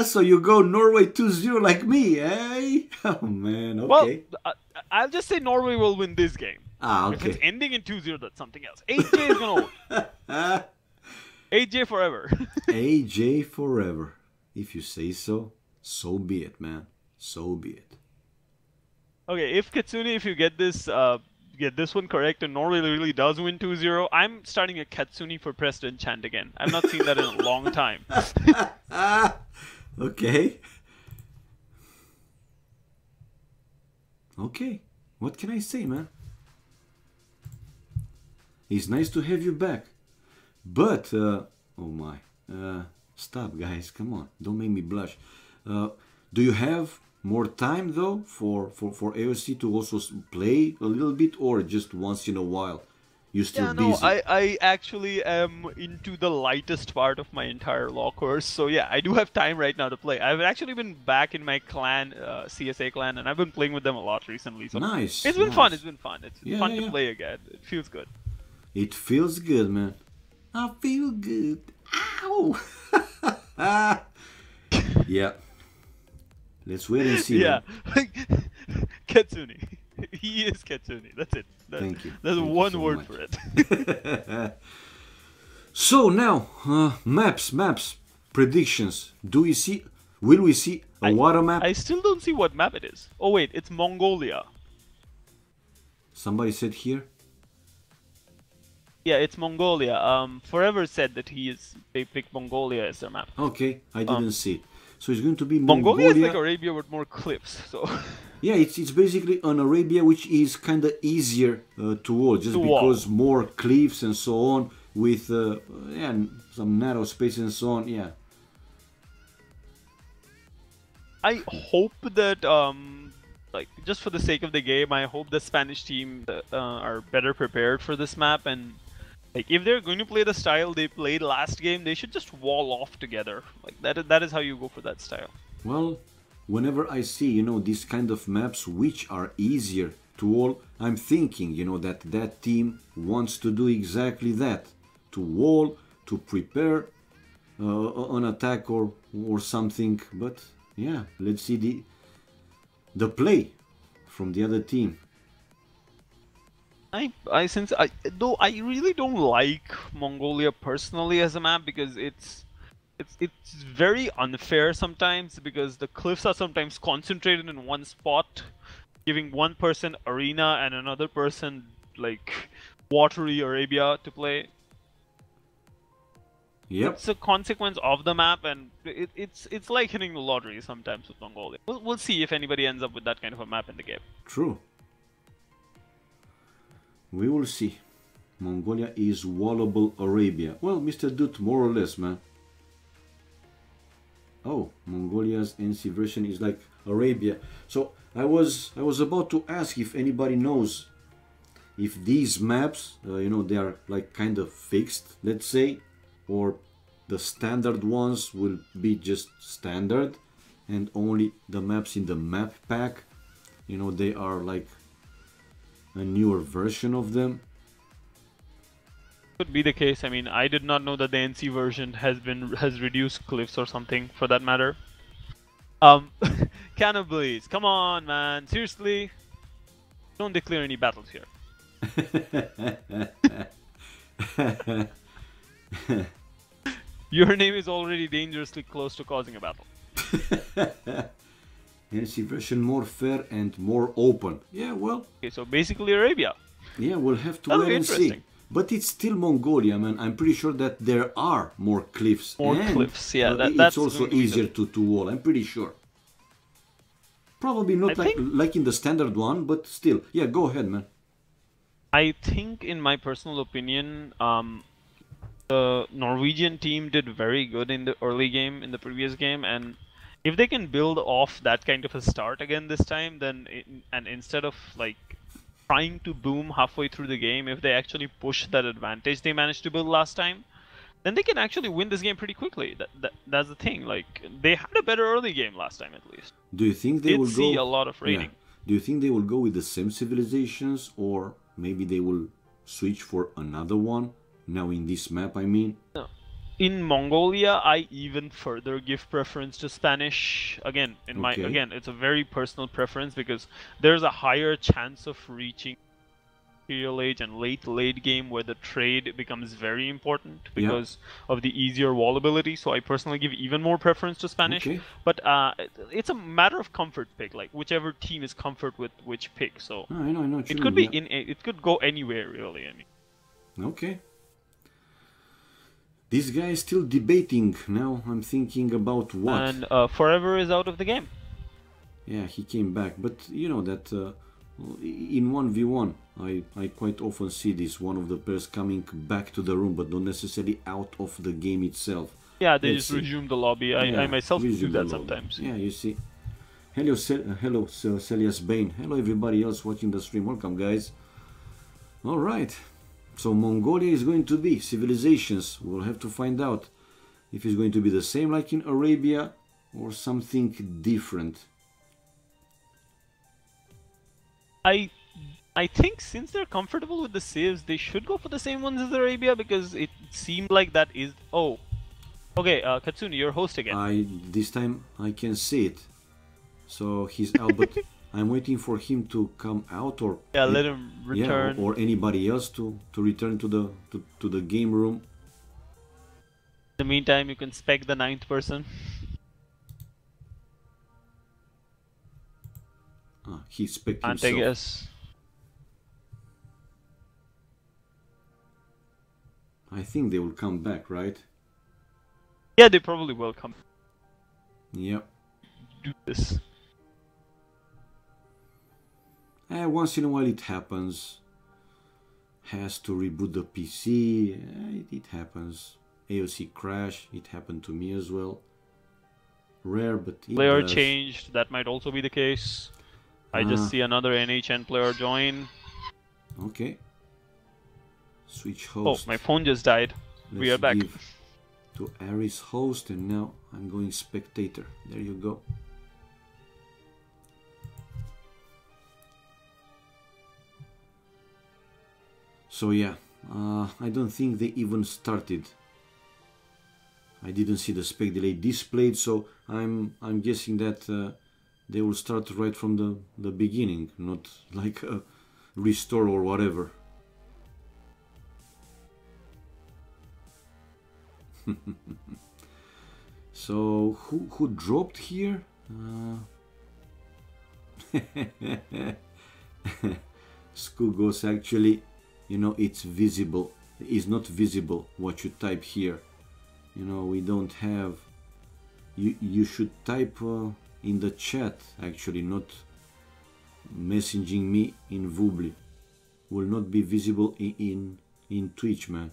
So you go Norway 2-0 like me, eh? Oh man, okay. Well, I'll just say Norway will win this game. Okay. If it's ending in 2-0, that's something else. AJ is gonna win. AJ forever. AJ forever. If you say so, so be it, man. So be it. Okay, if Katsune, if you get this one correct and Norway really does win 2-0, I'm starting a Katsune for President chant again. I've not seen that in a long time. Okay. Okay. What can I say, man? It's nice to have you back. But, oh my. Stop, guys. Come on. Don't make me blush. Do you have more time, though, for AOC to also play a little bit, or just once in a while? You're still busy? I actually am into the lightest part of my entire law course. So yeah, I do have time right now to play. I've actually been back in my clan, CSA clan, and I've been playing with them a lot recently. So nice. It's been fun. It's been fun. It's fun to yeah. play again. It feels good. It feels good, man. I feel good. Ow! Yeah. Let's wait and see. Yeah. Katsune. He is Katsune. That's it. Thank you. There's Thank one you so word much. for it. So now, maps, predictions. Will we see a water map? I still don't see what map it is. Oh wait, it's Mongolia. Somebody said here. Yeah, it's Mongolia. Forever said that they picked Mongolia as their map. Okay, I didn't see it. So it's going to be Mongolia is like Arabia with more cliffs, so... Yeah, it's basically an Arabia which is kind of easier to wall, just because more cliffs and so on, with some narrow space and so on, yeah. I hope that, like, just for the sake of the game, I hope the Spanish team are better prepared for this map, and like, if they're going to play the style they played last game, they should just wall off together. Like, that is how you go for that style. Well, whenever I see, these kind of maps which are easier to wall, I'm thinking, that team wants to do exactly that. To wall, to prepare an attack or something. But, yeah, let's see the play from the other team. Though I really don't like Mongolia personally as a map, because it's very unfair sometimes, because the cliffs are sometimes concentrated in one spot, giving one person arena and another person like watery Arabia to play. Yep. It's a consequence of the map, and it's like hitting the lottery sometimes with Mongolia. We'll see if anybody ends up with that kind of a map in the game. True. We will see. Mongolia is wallable Arabia. Well, Mr. Dude, more or less, man. Oh, Mongolia's NC version is like Arabia. So I was about to ask if anybody knows if these maps, you know, they are like kind of fixed, let's say, or the standard ones will be just standard, and only the maps in the map pack, you know, they are like a newer version of them. Could be the case. I mean, I did not know that the NC version has reduced cliffs or something for that matter. Cannibals, come on, man, seriously, don't declare any battles here. Your name is already dangerously close to causing a battle. NC version more fair and more open. Yeah, well. Okay, so basically Arabia. Yeah, we'll have to That'll wait be and see. interesting. But it's still Mongolia, man. I'm pretty sure that there are more cliffs. More and, cliffs, yeah. It's That's also easier to wall. I'm pretty sure. Probably not like in the standard one, but still. Yeah, go ahead, man. I think, in my personal opinion, the Norwegian team did very good in the early game, in the previous game, and if they can build off that kind of a start again this time, then and instead of like trying to boom halfway through the game, if they actually push that advantage they managed to build last time, then they can actually win this game pretty quickly. That's the thing. Like, they had a better early game last time, at least. Do you think they will see go? a lot of raiding. Yeah. Do you think they will go with the same civilizations, or maybe they will switch for another one? Now in this map, I mean. No. In Mongolia, I even further give preference to Spanish. Again, it's a very personal preference because there's a higher chance of reaching Imperial Age and late game where the trade becomes very important because of the easier wall ability. So I personally give even more preference to Spanish. Okay. But it's a matter of comfort pick, like whichever team is comfort with which pick. So I know. It could be it could go anywhere really. I mean. Okay. This guy is still debating. Now I'm thinking about what. And Forever is out of the game. Yeah, he came back. But you know that in 1v1, I quite often see this. One of the players coming back to the room, but not necessarily out of the game itself. Yeah, they just resume the lobby. I myself do that sometimes. Yeah, you see. Hello, Celias Bane. Hello, everybody else watching the stream. Welcome, guys. All right. So Mongolia is going to be civilizations. We'll have to find out if it's going to be the same like in Arabia or something different. I think since they're comfortable with the civs, they should go for the same ones as Arabia because it seemed like that is... Oh. Okay, Katsuni, you're host again. This time I can see it. So he's out, but I'm waiting for him to come out, or let him return. Yeah, or anybody else to return to the game room. In the meantime, you can spec the 9th person. He spec himself. I guess. I think they will come back, right? Yeah, they probably will come. Yep. Do this. Once in a while it happens. Has to reboot the PC. It happens. AOC crash. It happened to me as well. Rare, but it player does. changed. That might also be the case. I just see another NHN player join. Okay. Switch host. Oh, my phone just died. We are back. Give to Aris host, and now I'm going spectator. There you go. So yeah, I don't think they even started. I didn't see the spec delay displayed, so I'm guessing that they will start right from the beginning, not like a restore or whatever. So who dropped here? Skugos actually, you know, it's visible. It's not visible what you type here. You know, we don't have... You should type in the chat, actually, not messaging me in Vubli. Will not be visible in Twitch, man.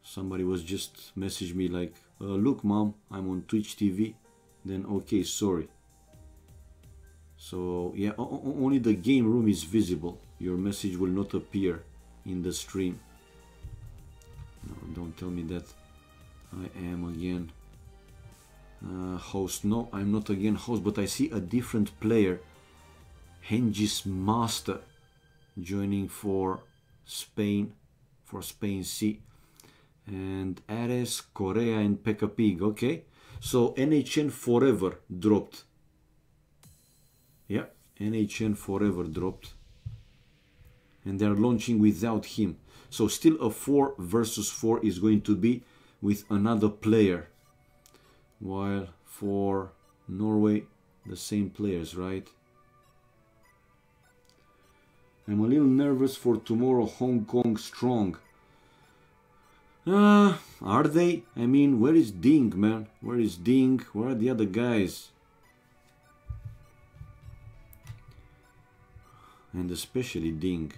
Somebody was just messaged me like, look mom, I'm on Twitch TV. Then okay, sorry. So yeah, only the game room is visible. Your message will not appear in the stream. No, don't tell me that I am again host. No, I'm not again host, but I see a different player, Hengis Master, joining for Spain C, and Ares, Korea, and Pekka Pig. Okay, so NHN Forever dropped. Yeah, NHN Forever dropped, and they're launching without him. So still a 4 versus 4 is going to be with another player, while for Norway the same players, right? I'm a little nervous for tomorrow. Hong Kong strong. Are they? I mean, where is Ding, man? Where is Ding? Where are the other guys? And especially Ding.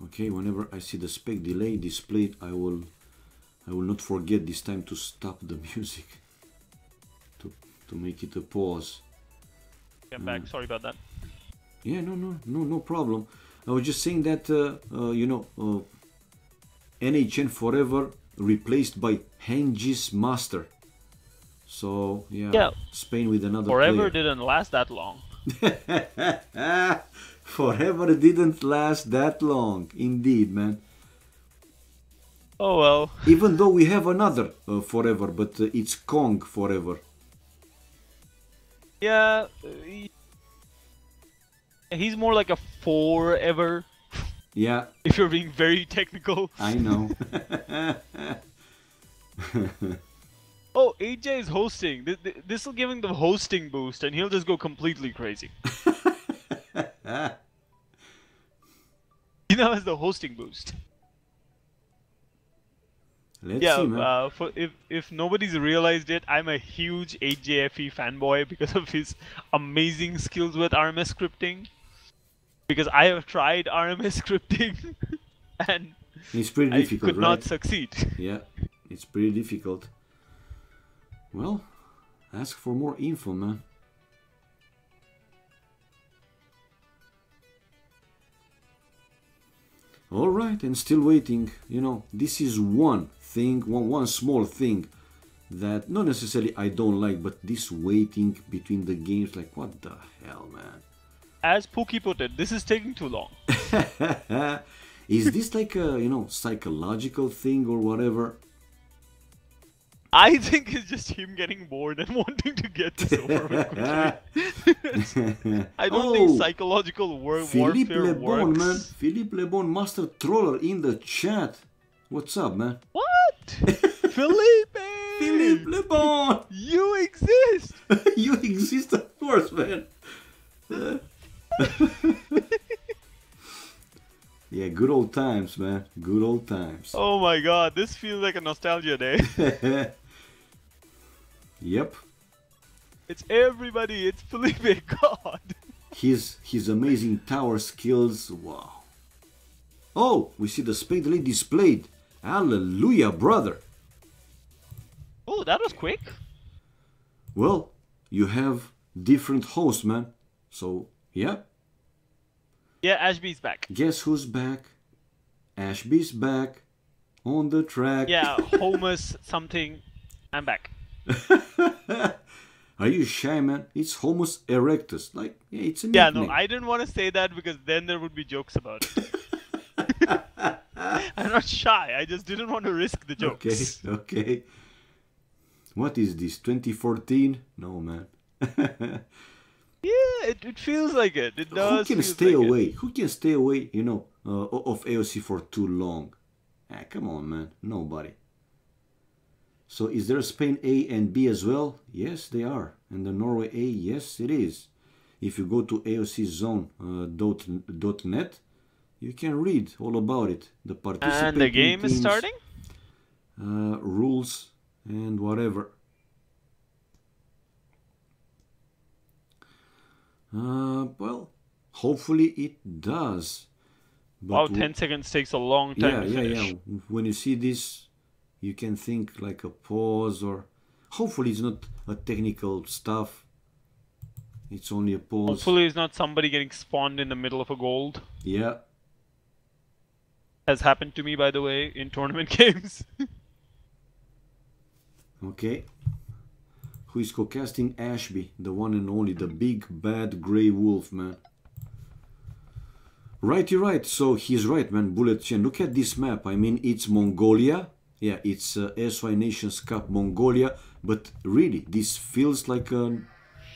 Okay, whenever I see the spec delay displayed, I will not forget this time to stop the music. To make it a pause. Get back, sorry about that. Yeah, no problem. I was just saying that, you know, NHN Forever replaced by Hengis Master. So, yeah, Spain with another Forever player. didn't last that long. Forever didn't last that long. Indeed, man. Oh, well. Even though we have another Forever, but it's Kong Forever. Yeah, he's more like a forever. Yeah. If you're being very technical. I know. Oh, AJ is hosting. This will give him the hosting boost, and he'll just go completely crazy. He now has the hosting boost. Let's see, man. If nobody's realized it, I'm a huge AJFE fanboy because of his amazing skills with RMS scripting. Because I have tried RMS scripting, and it's pretty difficult, I could not succeed. Yeah, it's pretty difficult. Well, ask for more info, man. All right, and still waiting. You know, this is one thing, one small thing that not necessarily I don't like, but this waiting between the games, like what the hell, man. As Pookie put it, this is taking too long. Is this like a, you know, psychological thing or whatever? I think it's just him getting bored and wanting to get this over with quickly. I don't think psychological warfare works. Man. Philippe Lebon, Master Troller in the chat. What's up, man? What? Felipe! Philippe Lebon! You exist! You exist, of course, man. Yeah, good old times, man. Good old times. Oh my god, this feels like a nostalgia day. Yep. It's everybody. It's Felipe. God. His amazing tower skills. Wow. Oh, we see the spade delay displayed. Hallelujah, brother. Oh, that was quick. Well, you have different hosts, man. So, yeah. Yeah, Ashby's back. Guess who's back? Ashby's back on the track. Yeah, Homus something. I'm back. Are you shy, man? It's Homus erectus. Like, yeah, it's a nickname. Yeah, no, I didn't want to say that because then there would be jokes about it. I'm not shy. I just didn't want to risk the jokes. Okay. What is this? 2014? No, man. Yeah, it feels like it. It does. Who can stay away? Who can stay away, you know, of AOC for too long? Ah, come on, man. Nobody. So is there a Spain A and B as well? Yes, they are. And the Norway A, yes, it is. if you go to aoczone.net, you can read all about it. The participating And the game teams, is starting? rules and whatever. Well, hopefully it does. But Wow, 10 seconds takes a long time to finish. Yeah. When you see this, you can think like a pause, or hopefully it's not a technical stuff. It's only a pause. Hopefully it's not somebody getting spawned in the middle of a gold. Yeah. Has happened to me, by the way, in tournament games. Okay. Who is co-casting? Ashby, the one and only, the big bad grey wolf, man. Righty right, so he's right, man. Bullet Chen, look at this map. I mean, it's Mongolia. Yeah, it's SY Nations Cup Mongolia, but really, this feels like an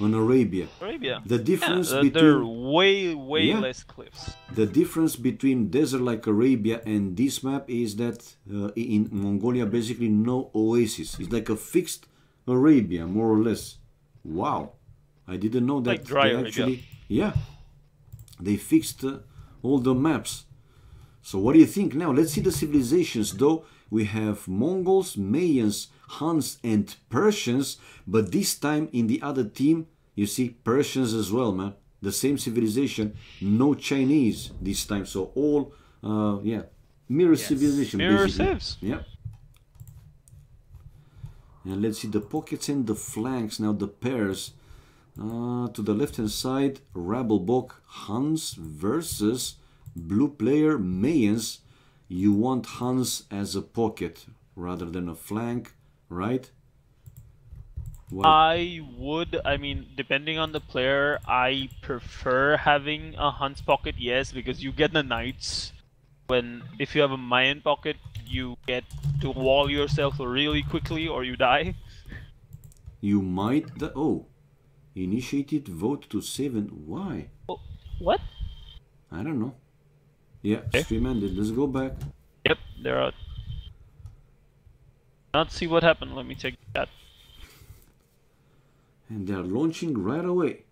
Arabia. Arabia. The difference between... There are way less cliffs. The difference between desert like Arabia and this map is that in Mongolia, basically no oasis. It's like a fixed Arabia, more or less. Wow. I didn't know that. Like dry they actually, yeah. They fixed all the maps. So what do you think now? Let's see the civilizations, though. We have Mongols, Mayans, Huns, and Persians, but this time in the other team, you see Persians as well, man. The same civilization, no Chinese this time. So all, yeah, mirror civilization. Mirror basically. civs. Yeah. And let's see the pockets and the flanks. Now the pairs. To the left hand side, Rabelbok, Huns versus blue player Mayans. You want Huns as a pocket rather than a flank, right? Well, I mean, depending on the player, I prefer having a Hunt's pocket, yes, because you get the knights. If you have a Mayan pocket, you get to wall yourself really quickly or you die. you might... Oh, initiated vote to save and... Why? Oh, what? I don't know. Yeah, stream-ended. Let's go back. Yep, they're out. Let's see what happened. Let me check that. And they're launching right away.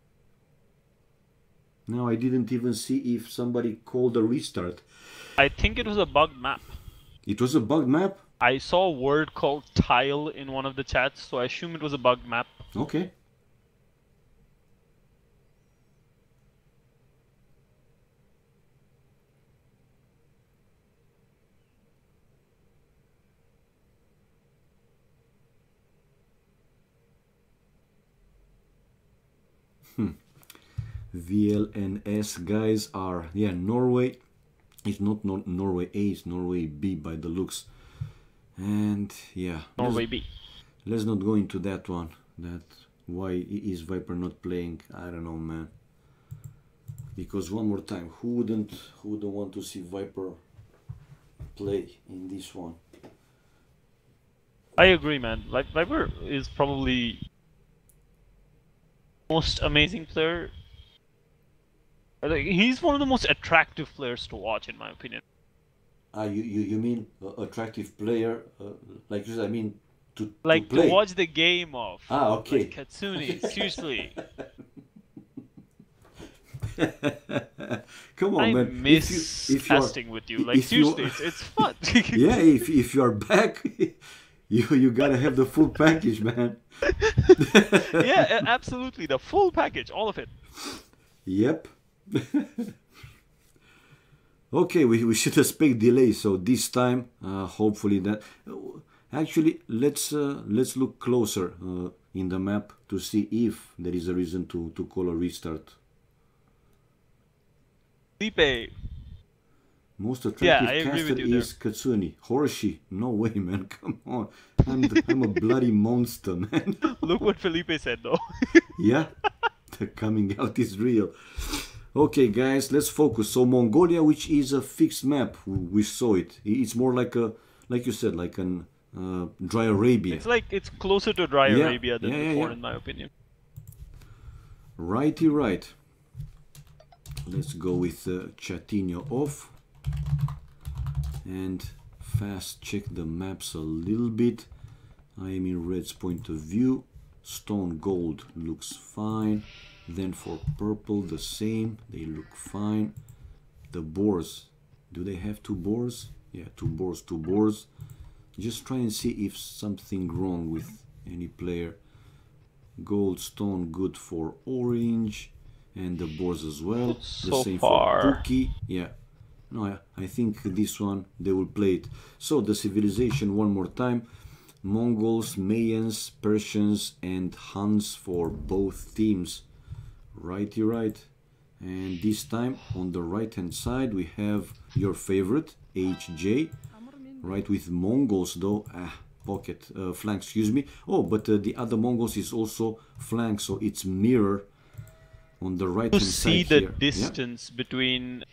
Now I didn't even see if somebody called a restart. I think it was a bugged map. It was a bugged map? I saw a word called tile in one of the chats, so I assume it was a bugged map. Okay. VLNS guys are, yeah, Norway. It's not Norway A, it's Norway B by the looks. And yeah, Norway B. Let's not go into that one. That why is Viper not playing? I don't know, man. Because one more time, who wouldn't want to see Viper play in this one? I agree, man. Like Viper is probably most amazing player. Like, he's one of the most attractive players to watch, in my opinion. You mean attractive player? Like I mean to like play. to watch the game of. Okay. Like Katsuni, seriously. Come on, I man. miss casting with you. Like seriously, it's fun. Yeah, if you are back, you gotta have the full package, man. Yeah, absolutely, the full package, all of it. Yep. Okay, we should expect delay, so this time hopefully that actually let's look closer in the map to see if there is a reason to call a restart. Felipe. Most attractive I agree caster with you is Katsuni. Horsey, no way, man. Come on, I'm a bloody monster, man. Look what Felipe said, though. Yeah, the coming out is real. Okay, guys, let's focus. So Mongolia, which is a fixed map, we saw it. It's more like a, like you said, like an dry Arabia. It's closer to dry Arabia than before, in my opinion. Righty right. Let's go with Chatinho off and fast check the maps a little bit. I am in red's point of view. Stone gold looks fine. Then for purple, the same. They look fine. The boars. Do they have two boars? Yeah, two boars, two boars. Just try and see if something wrong with any player. Gold stone good for orange. And the boars as well. So the same far. for Pookie. Yeah. No, I think this one, they will play it. So the civilization one more time. Mongols, Mayans, Persians, and Huns for both teams. Righty right. And this time on the right hand side we have your favorite, HJ. Right, with Mongols though. Pocket, flank, excuse me. Oh, but the other Mongols is also flank, so it's mirror on the right hand side see the here. distance between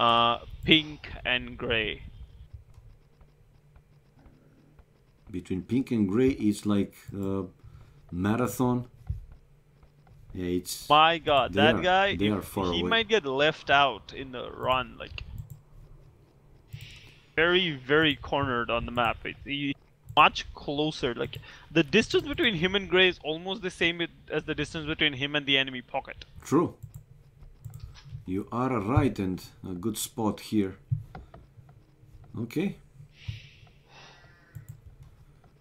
pink and gray. Between pink and gray, it's like marathon. Yeah, it's. My God, that guy, they are far he away. might get left out in the run, like very, very cornered on the map. He's much closer. Like the distance between him and gray is almost the same as the distance between him and the enemy pocket. True. You are right, and a good spot here. Okay.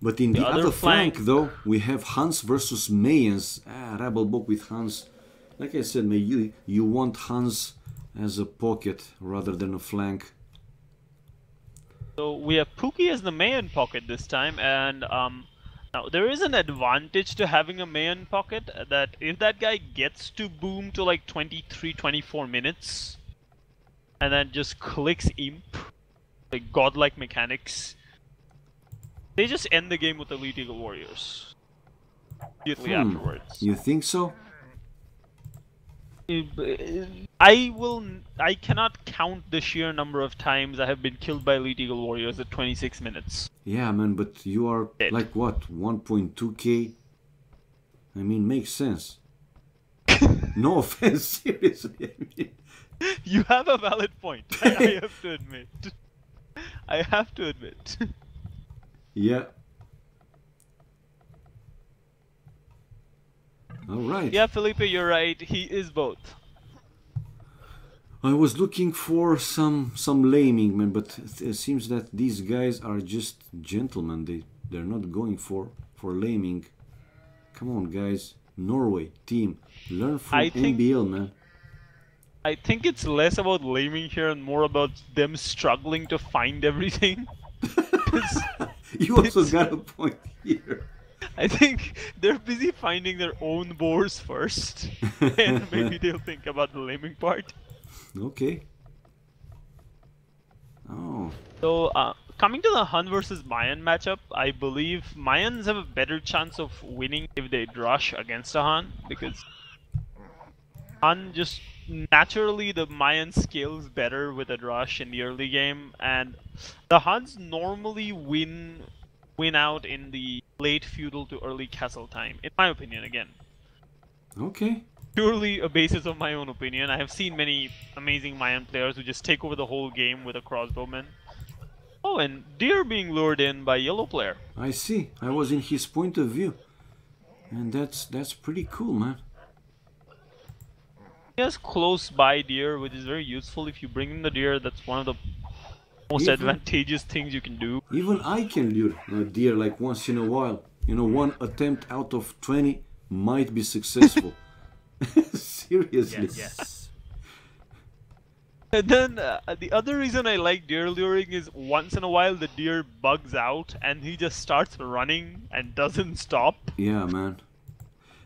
But in the other flank, though, we have Hans versus Mayans. Rebel book with Hans. Like I said, you want Hans as a pocket rather than a flank. So we have Pookie as the Mayan pocket this time, and now there is an advantage to having a Mayan pocket that if that guy gets to boom to like 23, 24 minutes, and then just clicks Imp, like godlike mechanics, they just end the game with Elite Eagle Warriors immediately afterwards. You think so? I cannot count the sheer number of times I have been killed by Elite Eagle Warriors at 26 minutes. Yeah, man, but you are like what, 1.2k? I mean, makes sense. No offense, seriously. I mean. You have a valid point. I have to admit. I have to admit. Yeah. All right. Yeah, Felipe, you're right. He is both. I was looking for some laming, man, but it seems that these guys are just gentlemen. They're not going for laming. Come on, guys. Norway team, learn from NBL, man. I think it's less about laming here and more about them struggling to find everything. You also got a point here. I think they're busy finding their own boars first, and maybe they'll think about the laming part. Okay. Oh. So, coming to the Hun versus Mayan matchup, I believe Mayans have a better chance of winning if they drush against a Hun, because Hun just naturally the Mayan scales better with a drush in the early game, and the Huns normally win out in the late feudal to early castle time, in my opinion again. Okay. Purely a basis of my own opinion. I have seen many amazing Mayan players who just take over the whole game with a crossbowman. Oh, and deer being lured in by yellow player. I see. I was in his point of view. And that's pretty cool, man. He has close by deer, which is very useful. If you bring in the deer, that's one of the most advantageous things you can do. Even I can lure a deer like once in a while. You know, one attempt out of 20 might be successful. Seriously. Yes. And then the other reason I like deer luring is once in a while the deer bugs out and he just starts running and doesn't stop. Yeah, man.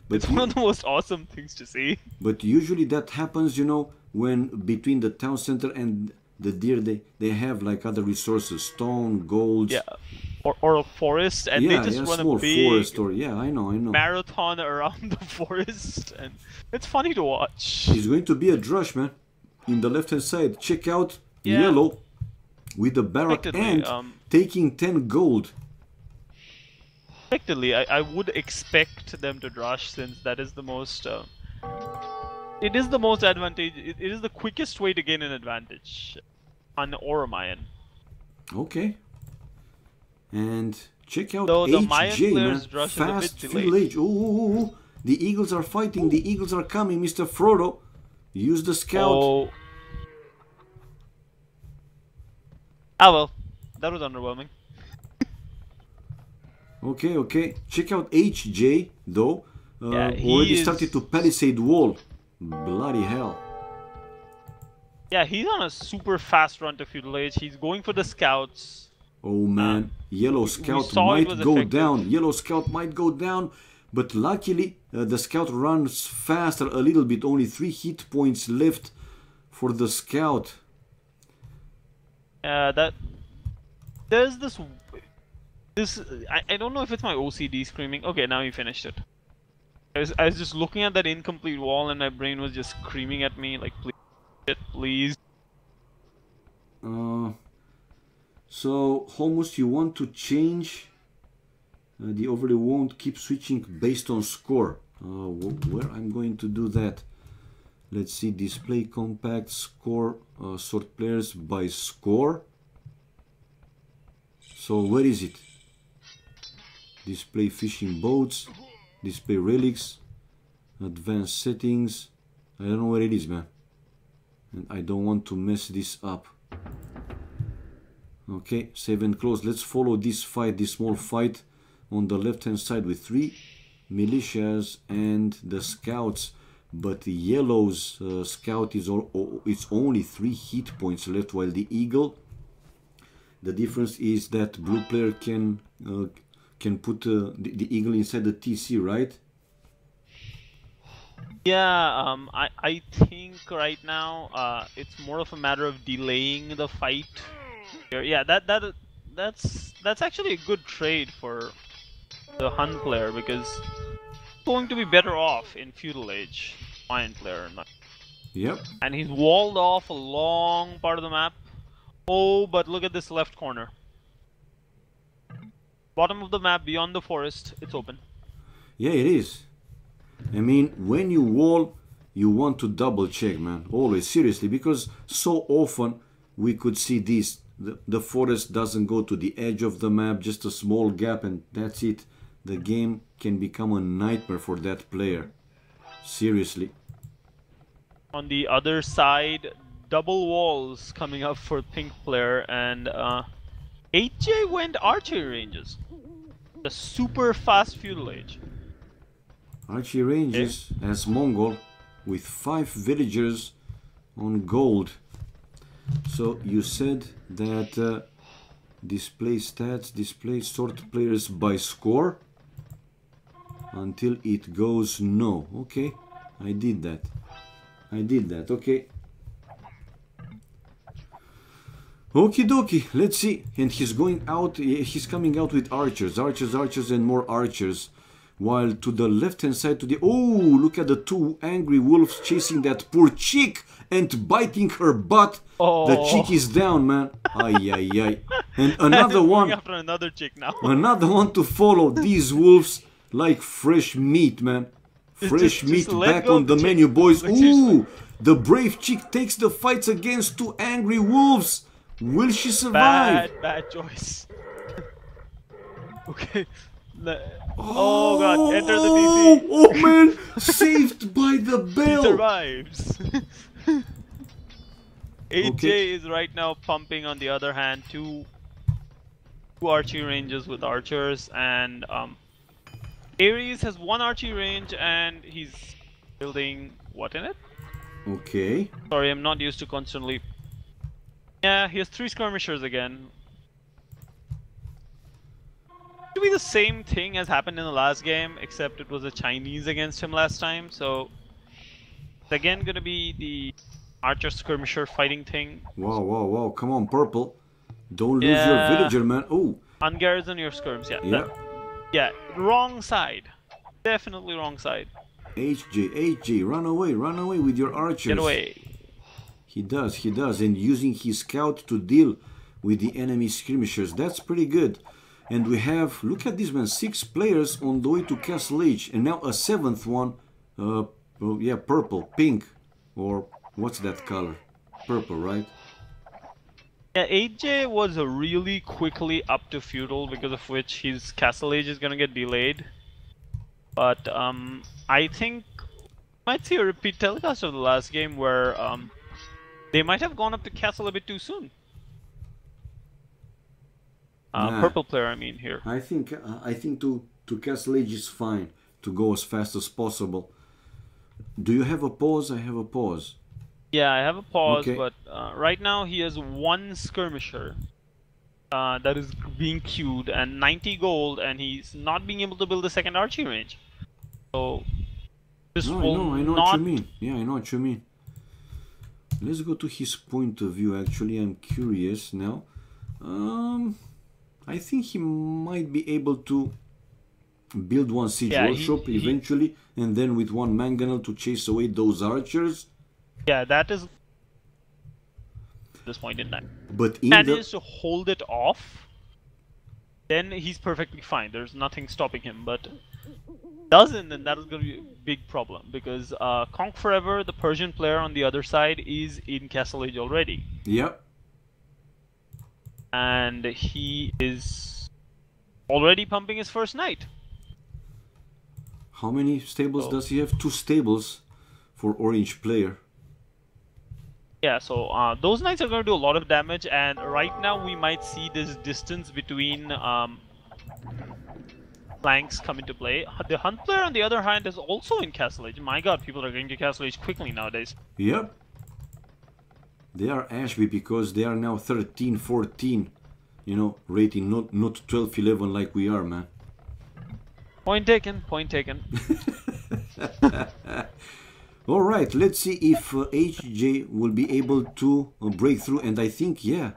But it's one of the most awesome things to see. But usually that happens, you know, when between the town center and the deer, they have like other resources, stone, gold. Yeah, or a forest, and they just run a big forest, or I know. marathon around the forest, and it's funny to watch. It's going to be a drush, man. In the left hand side, check out yellow with the barrack and taking 10 gold. Effectively, I would expect them to drush, since that is the most. It is the most advantageous. It is the quickest way to gain an advantage on Mayan. Okay. And check out Though the HJ, Mayan players man. drush Fast is a bit delayed. village. Oh, The eagles are fighting. The eagles are coming. Mr. Frodo, use the scout. Oh. Ah well, that was underwhelming. Okay, okay. Check out HJ though. Yeah, Already started to palisade wall. Bloody hell. Yeah, he's on a super fast run to feudal age. He's going for the scouts. Oh man, yellow scout saw it might was go effective. down. Yellow scout might go down, but luckily the scout runs faster a little bit. Only 3 hit points left for the scout. That there's this. I don't know if it's my OCD screaming. Okay, now he finished it. I was just looking at that incomplete wall and my brain was just screaming at me like, please, please. So, Holmus, you want to change the overlay won't keep switching based on score. Where I'm going to do that? Let's see, display compact score, sort players by score. So where is it? Display fishing boats, display relics, advanced settings. I don't know where it is, man. And I don't want to mess this up. Okay, save and close. Let's follow this fight, this small fight on the left hand side with 3 militias and the scouts. But the yellow's scout is it's only 3 hit points left, while the eagle, the difference is that blue player can put the eagle inside the TC, right? Yeah, I think right now it's more of a matter of delaying the fight. Yeah, that's actually a good trade for the Hun player because he's going to be better off in feudal age. Lion player, Yep. and he's walled off a long part of the map. Oh, but look at this left corner. Bottom of the map, beyond the forest, it's open. Yeah, it is. I mean, when you wall, you want to double check, man. Always, seriously, because so often we could see this. The forest doesn't go to the edge of the map, just a small gap, and that's it. The game can become a nightmare for that player. Seriously. On the other side, double walls coming up for pink player, and 8J went archery ranges. The super fast feudal age. Archie ranges as Mongol with 5 villagers on gold. So you said that display stats, display sort players by score until it goes no. Okay, I did that. Okay. Okie dokie, let's see. And he's going out, he's coming out with archers, and more archers. While to the left hand side, oh, look at the 2 angry wolves chasing that poor chick and biting her butt. Oh. The chick is down, man. Ay, ay, ay. And another one. After another chick now. Another one to follow. These wolves like fresh meat, man. Fresh meat back on the menu, boys. Ooh, the brave chick takes the fights against 2 angry wolves. Will she survive? Bad choice. Okay. Oh god, enter the DC. Oh man, saved by the bell. He survives. 8J Okay. is right now pumping on the other hand 2 archery ranges with archers, and Ares has 1 archery range and he's building what in it? Okay. Sorry, I'm not used to constantly. Yeah, he has 3 skirmishers again. To be the same thing as happened in the last game, except it was a Chinese against him last time, so it's again gonna be the archer skirmisher fighting thing. Wow, wow, wow. Come on, purple. Don't lose your villager, man. Oh. Ungarrison your skirms, yeah. Yeah. Wrong side. Definitely wrong side. HJ, run away with your archers. Get away. He does, and using his scout to deal with the enemy skirmishers. That's pretty good. And we have, look at this, man, 6 players on the way to Castle Age, and now a 7th one. Yeah, purple, pink, or what's that color? Purple, right? Yeah, 8J was really quickly up to feudal, because of which his Castle Age is gonna get delayed. But I think might see a repeat telecast of the last game where they might have gone up to castle a bit too soon. Nah. Purple player, I mean here. I think to castle age is fine to go as fast as possible. Do you have a pause? I have a pause. Yeah, I have a pause, Okay. but right now he has one skirmisher that is being queued and 90 gold, and he's not being able to build a second archery range. So this No, will I know not. what you mean. Yeah, I know what you mean. Let's go to his point of view. Actually, I'm curious now. I think he might be able to build one siege workshop eventually, and then with one mangonel to chase away those archers. Yeah, that is this point in time. But in manages to hold it off, then he's perfectly fine. There's nothing stopping him. But doesn't, then that is going to be a big problem because Conk Forever, the Persian player on the other side, is in Castle Age already. Yep. And he is already pumping his first knight. How many stables does he have? 2 stables for orange player. Yeah, so those knights are going to do a lot of damage, and right now we might see this distance between flanks come into play. The Hunt player, on the other hand, is also in Castle Age. My god, people are going to Castle Age quickly nowadays. Yep. They are Ashby because they are now 13, 14, you know, rating, not 12, 11 like we are, man. Point taken, point taken. Alright, let's see if HJ will be able to break through, and I think, yeah,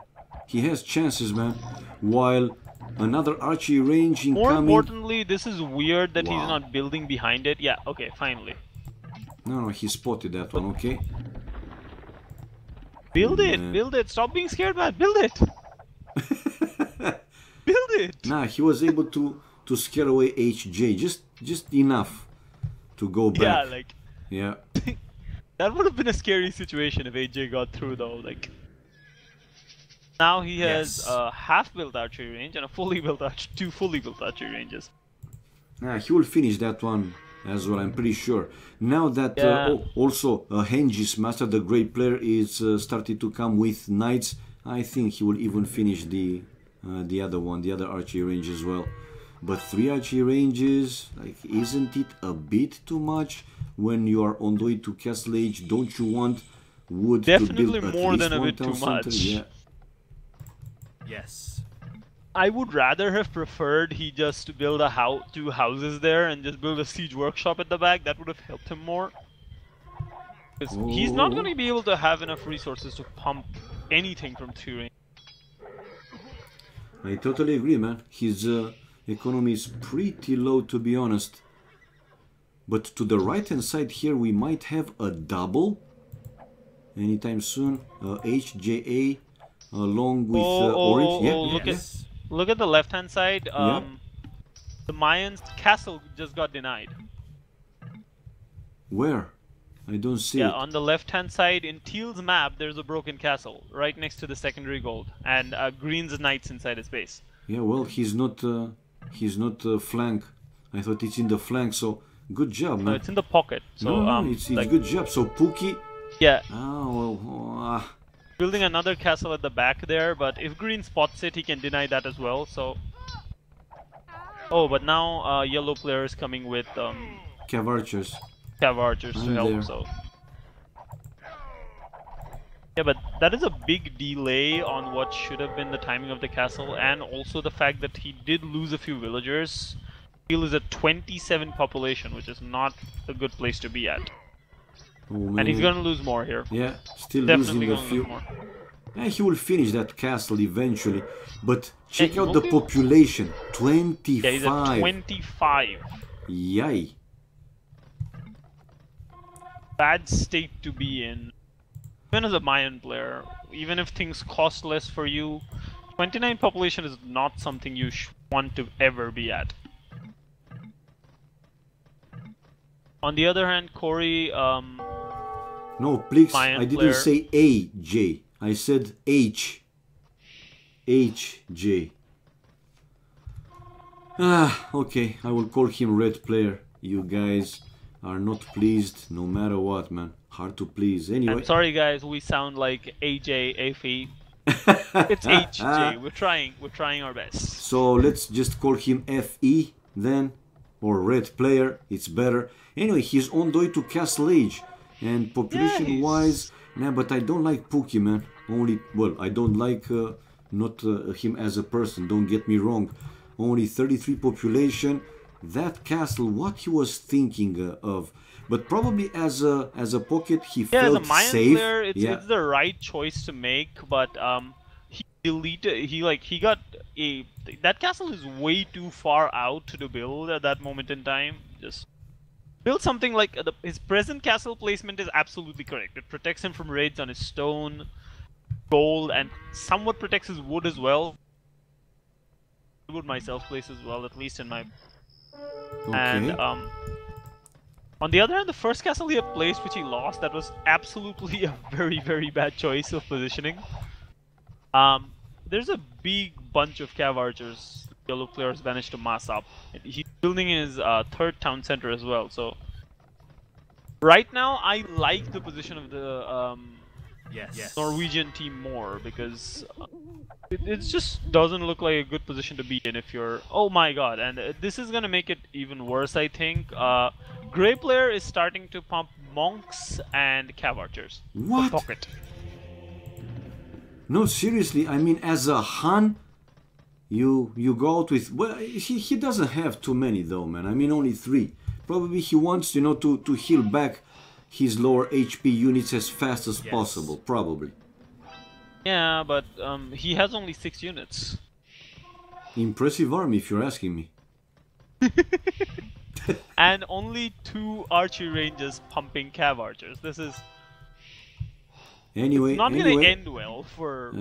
he has chances, man. While another archery range incoming. More importantly, this is weird that he's not building behind it. Yeah, okay, finally. No, he spotted that one, okay. Build it, stop being scared, man, build it! Build it! Nah, he was able to scare away HJ, just enough to go back. Yeah, like... Yeah. That would have been a scary situation if AJ got through though, like... Now he has a half-built archery range and a fully built two fully built archery ranges. Nah, he will finish that one as well, I'm pretty sure. Now that also Hengis, Master the Great Player, is started to come with knights, I think he will even finish the other one, the other archery range as well. But 3 archery ranges, like, isn't it a bit too much when you are on the way to Castle Age? Don't you want wood to build at more least than a bit too much. Yeah. Yes. I would rather have preferred he just build a 2 houses there and just build a siege workshop at the back. That would have helped him more. Because he's not going to be able to have enough resources to pump anything from 2 range. I totally agree, man. His economy is pretty low, to be honest. But to the right hand side here we might have a double anytime soon. HJA along with Orange. Look at the left hand side. The Mayans' castle just got denied. Where? I don't see it. Yeah, on the left hand side in Teal's map there's a broken castle right next to the secondary gold, and Green's knights inside his base. Yeah, well, he's not flank. I thought it's in the flank, so good job, man. No, it's in the pocket. So it's good job. So Pookie. Yeah. Building another castle at the back there, but if Green spots it, he can deny that as well. So. Oh, but now yellow player is coming with Cav archers. Cav archers to help. There. So. Yeah, but that is a big delay on what should have been the timing of the castle, and also the fact that he did lose a few villagers. He is at 27 population, which is not a good place to be at. Oh, and he's gonna lose more here. Yeah, still Definitely losing a few. Lose more. Yeah, he will finish that castle eventually. But check out the population, 25. Yeah, he's at 25. Yay. Bad state to be in. Even as a Mayan player, even if things cost less for you, 29 population is not something you want to ever be at. On the other hand, Corey, no, please, I didn't say AJ. I said H. HJ. Okay, I will call him red player. You guys are not pleased no matter what, man. Hard to please. Anyway. I'm sorry, guys. We sound like AJ, Afi. It's HJ. We're trying our best. So let's just call him FE then, or Red Player. It's better. Anyway, he's on the way to Castle Age, and population-wise, nah, but I don't like Pookie, man. Only, well, I don't like not him as a person. Don't get me wrong. Only 33 population. That castle, what he was thinking of, but probably as a pocket, he felt as a Mayan safe. player, it's the right choice to make, but he deleted. He got a. That castle is way too far out to build at that moment in time. Just build something like his present castle placement is absolutely correct. It protects him from raids on his stone, gold, and somewhat protects his wood as well. I would myself place as well, at least in my. Okay. And on the other hand, the first castle he had placed, which he lost, that was absolutely a very, very bad choice of positioning. There's a big bunch of cav archers yellow players managed to mass up. He's building his third town center as well, so... Right now, I like the position of the Norwegian team more, because it just doesn't look like a good position to be in if you're... Oh my god, and this is gonna make it even worse, I think. Grey player is starting to pump monks and cav archers. What? Pocket. No, seriously, I mean, as a Han, you go out with... Well, he doesn't have too many though, man. I mean, only 3. Probably he wants, you know, to heal back his lower HP units as fast as possible, probably. Yeah, but he has only 6 units. Impressive army, if you're asking me. And only 2 archery ranges pumping cav archers. This is... Anyway, not gonna end well for...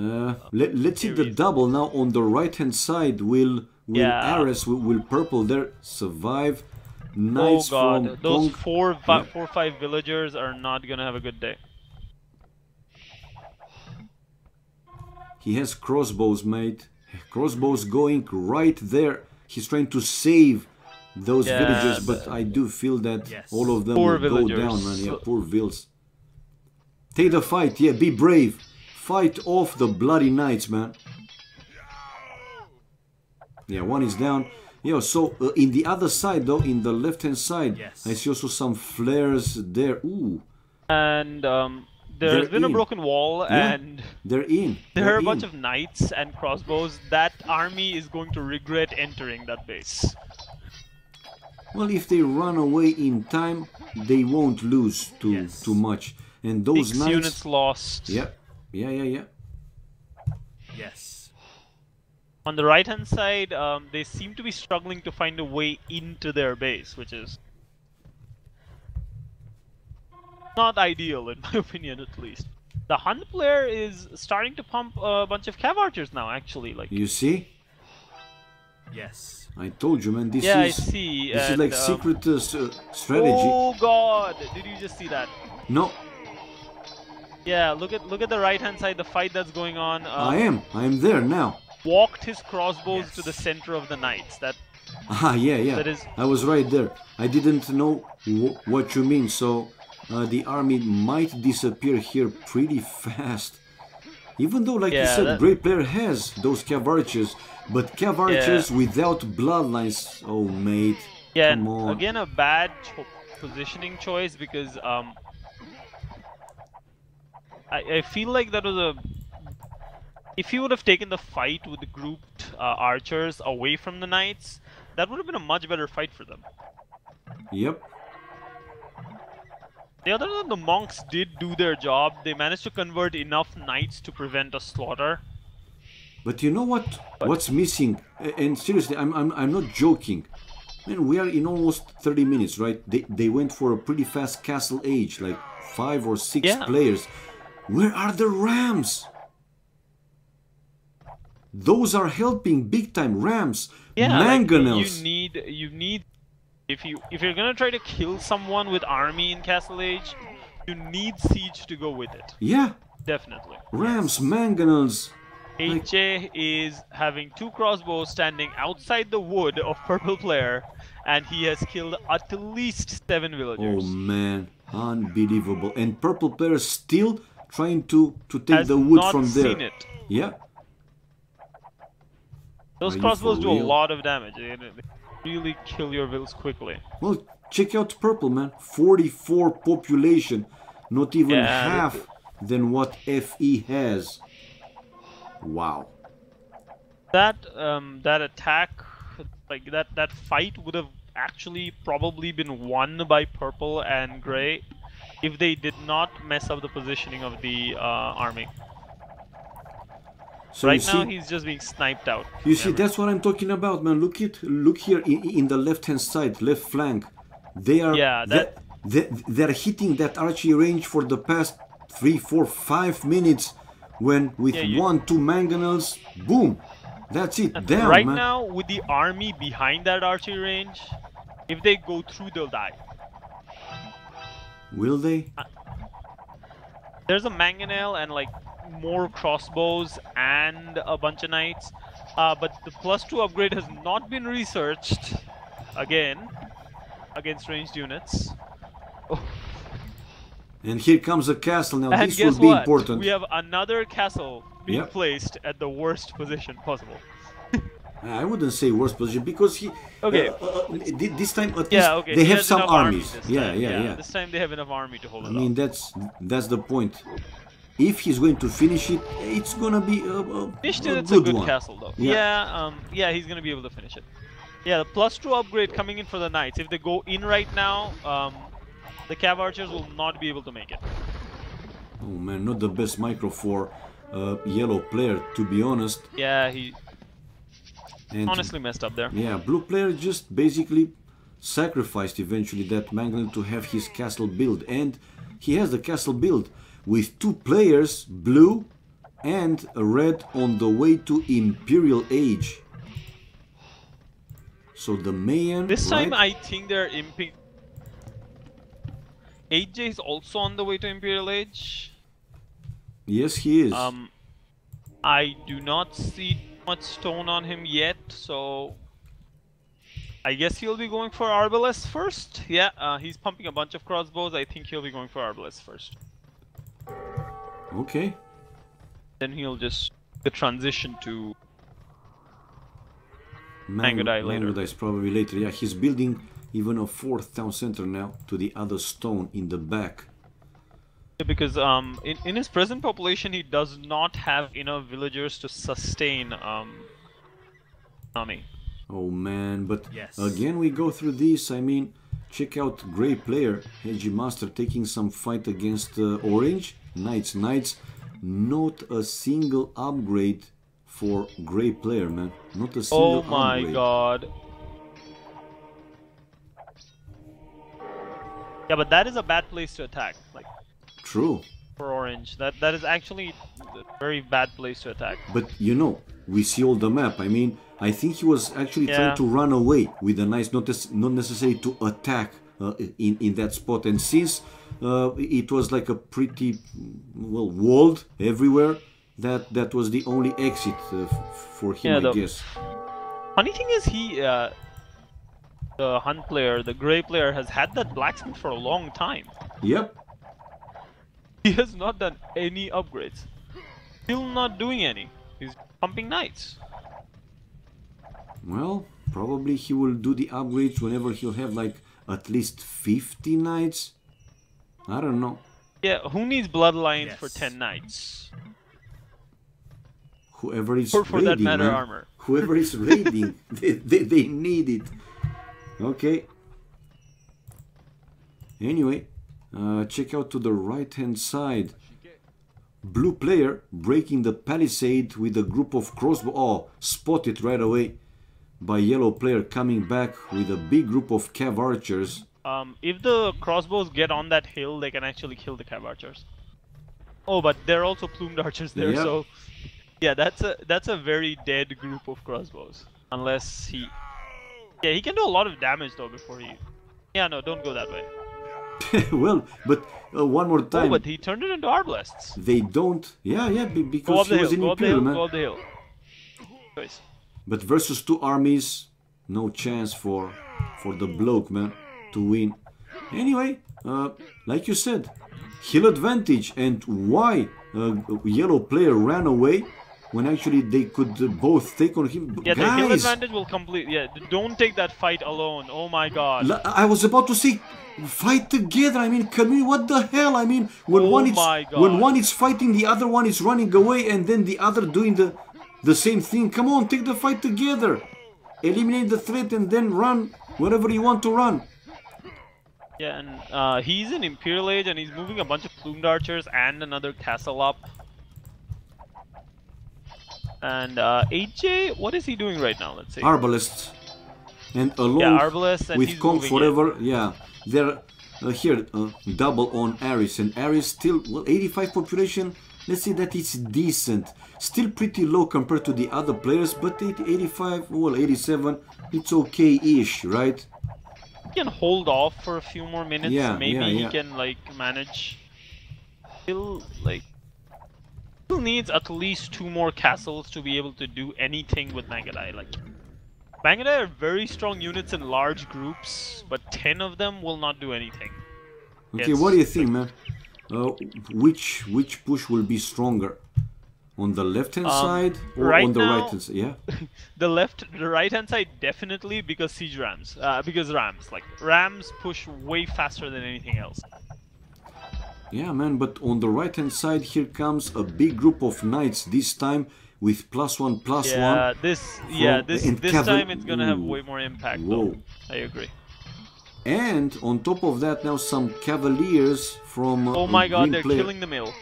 let's see the double now on the right hand side. Will Ares, will purple there survive? Knights oh god, from those 4 or 5 villagers are not gonna have a good day. He has crossbows, mate. Crossbows going right there. He's trying to save those villagers, but I do feel that all of them will go down, man. Yeah, poor vills. Take the fight, yeah, be brave. Fight off the bloody knights, man. Yeah, one is down. Yeah, so in the other side, though, in the left-hand side, I see also some flares there. Ooh. And there's been a broken wall, and they're in. There are a bunch of knights and crossbows. That army is going to regret entering that base. Well, if they run away in time, they won't lose too much. And those 6 knights... units lost. Yeah. Yes. On the right-hand side, they seem to be struggling to find a way into their base, which is not ideal, in my opinion, at least. The Hun player is starting to pump a bunch of cav archers now, actually. Like you see? Yes. I told you, man. This I is see. This is like secret strategy. Oh god! Did you just see that? No. Yeah, look at the right-hand side, the fight that's going on. I am there now. Walked his crossbows to the center of the knights. That. Yeah. That is... I was right there. I didn't know what you mean. So the army might disappear here pretty fast. Even though, like you said, Grey player has those cav archers, but cav archers without bloodlines. Oh, mate. Yeah, come on. Again, a bad positioning choice because I feel like that was a... If he would have taken the fight with the grouped archers away from the knights, that would have been a much better fight for them. Yep. The other than the monks did do their job. They managed to convert enough knights to prevent a slaughter. But you know what? What's missing? And seriously, I'm not joking. Man, we are in almost 30 minutes, right? They went for a pretty fast castle age, like 5 or 6 players. Where are the rams? Those are helping big time. Rams, mangonels. Like you need. If you're gonna try to kill someone with army in Castle Age, you need siege to go with it. Yeah. Definitely. Rams, mangonels. AJ is having 2 crossbows standing outside the wood of purple player, and he has killed at least 7 villagers. Oh man, unbelievable. And purple player still trying to take Has the wood not from there. seen it. Yeah. Those Are you crossbows for do a real? lot of damage. They really kill your vills quickly. Well, check out purple, man. 44 population, not even Yeah, half than what FE has. Wow. That that attack, like that fight would have actually probably been won by purple and gray if they did not mess up the positioning of the army. So Right you see, now he's just being sniped out. you see, that's what I'm talking about, man. Look here in the left-hand side, left flank. They are Yeah, they're hitting that archery range for the past 3, 4, 5 minutes. When with Yeah, 1, 2 mangonels, boom, that's it. Down, right man. now, with the army behind that archery range, if they go through, they'll die. Will they? There's a mangonel and like more crossbows and a bunch of knights, but the +2 upgrade has not been researched again against ranged units. And here comes a castle now. And This guess will be what? important. We have another castle being Yep. placed at the worst position possible. I wouldn't say worst position because he. Okay. This time at least Yeah, okay. they he have has some enough armies. this Yeah, time. yeah. This time they have enough army to hold I it mean off. that's the point. If he's going to finish it, it's gonna be a Finished good, it, it's a good one. castle though. Yeah. Yeah, he's gonna be able to finish it. Yeah, the +2 upgrade coming in for the knights. If they go in right now, the cav archers will not be able to make it. Oh man, not the best micro for yellow player, to be honest. Yeah, he And honestly messed up there. yeah, blue player just basically sacrificed eventually that mangonel to have his castle built, and he has the castle built with 2 players, blue and red, on the way to Imperial Age. So the Mayan, This time right? I think they're imping. 8J is also on the way to Imperial Age. Yes, he is. I do not see much stone on him yet, so I guess he'll be going for Arbalest first. Yeah, he's pumping a bunch of crossbows. I think he'll be going for Arbalest first. Okay. Then he'll just the transition to Mangodai later. Mangodai probably later. Yeah, he's building even a 4th town center now to the other stone in the back. because in his present population he does not have enough villagers to sustain army. Oh man, but Yes. again we go through this. I mean, check out Grey player, Hedgie Master taking some fight against Orange. Knights, not a single upgrade for Grey player, man. Not a single Oh my upgrade. god. Yeah, but that is a bad place to attack, like, True. for Orange. That is actually a very bad place to attack. But you know, we see all the map. I mean, I think he was actually Yeah. trying to run away with the knights, not necessarily to attack in that spot. And since it was like a pretty well walled everywhere, that was the only exit for him, Yeah, I guess. Funny thing is the Hunt player, the Grey player, has had that blacksmith for a long time. Yep. He has not done any upgrades. Still not doing any. He's pumping knights. Well, probably he will do the upgrades whenever he'll have like at least 50 knights. I don't know. Yeah, who needs bloodlines for Yes. 10 knights? Whoever is Or for raiding, that matter, man. armor. Whoever is raiding, they need it. Okay. Anyway, check out to the right hand side. Blue player breaking the palisade with a group of crossbow. Oh, spotted right away by yellow player coming back with a big group of cav archers. If the crossbows get on that hill, they can actually kill the cav archers. Oh, but they're also plumed archers there, Yeah. so yeah, that's a very dead group of crossbows. Unless he, yeah, he can do a lot of damage though before he. Yeah, no, don't go that way. Well, but one more Oh, time. but he turned it into Arblasts. They don't. Yeah, Go because up the he was hill, an go up the hill, Imperial, man. go up the hill. Choice. But versus two armies, no chance for the bloke, man, to win. Anyway, like you said, hill advantage. And why yellow player ran away when actually they could both take on him? Yeah, the hill Guys, advantage will complete. Yeah, don't take that fight alone. Oh my god. I was about to say, fight together. I mean, what the hell? I mean, when Oh one my God. when one is fighting, the other one is running away, and then the other doing the same thing. Come on, take the fight together. Eliminate the threat and then run wherever you want to run. Yeah, and he's in Imperial Age and he's moving a bunch of plumed archers and another castle up. And AJ, what is he doing right now? Let's see. Arbalists. And along Yeah, Arbalists, and with he's Conk moving Forever, yeah, they're here double on Aris, and Aris still, well, 85 population. Let's say that it's decent, still pretty low compared to the other players, but 85, well, 87, it's okay-ish, right? He can hold off for a few more minutes. Yeah, Maybe yeah. he can like manage. Still needs at least 2 more castles to be able to do anything with Mangadai. Like Mangadai are very strong units in large groups, but 10 of them will not do anything. Okay, what do you think, man? Which push will be stronger? On the left-hand side or right on the now- right-hand side? Yeah. The right-hand side definitely because siege rams. Because rams push way faster than anything else. Yeah, man, but on the right-hand side here comes a big group of knights, this time with +1/+1. Yeah, this and time it's gonna have Ooh. way more impact. Whoa. Though. I agree. And on top of that now some cavaliers from Oh my god, green they're player. killing the mill.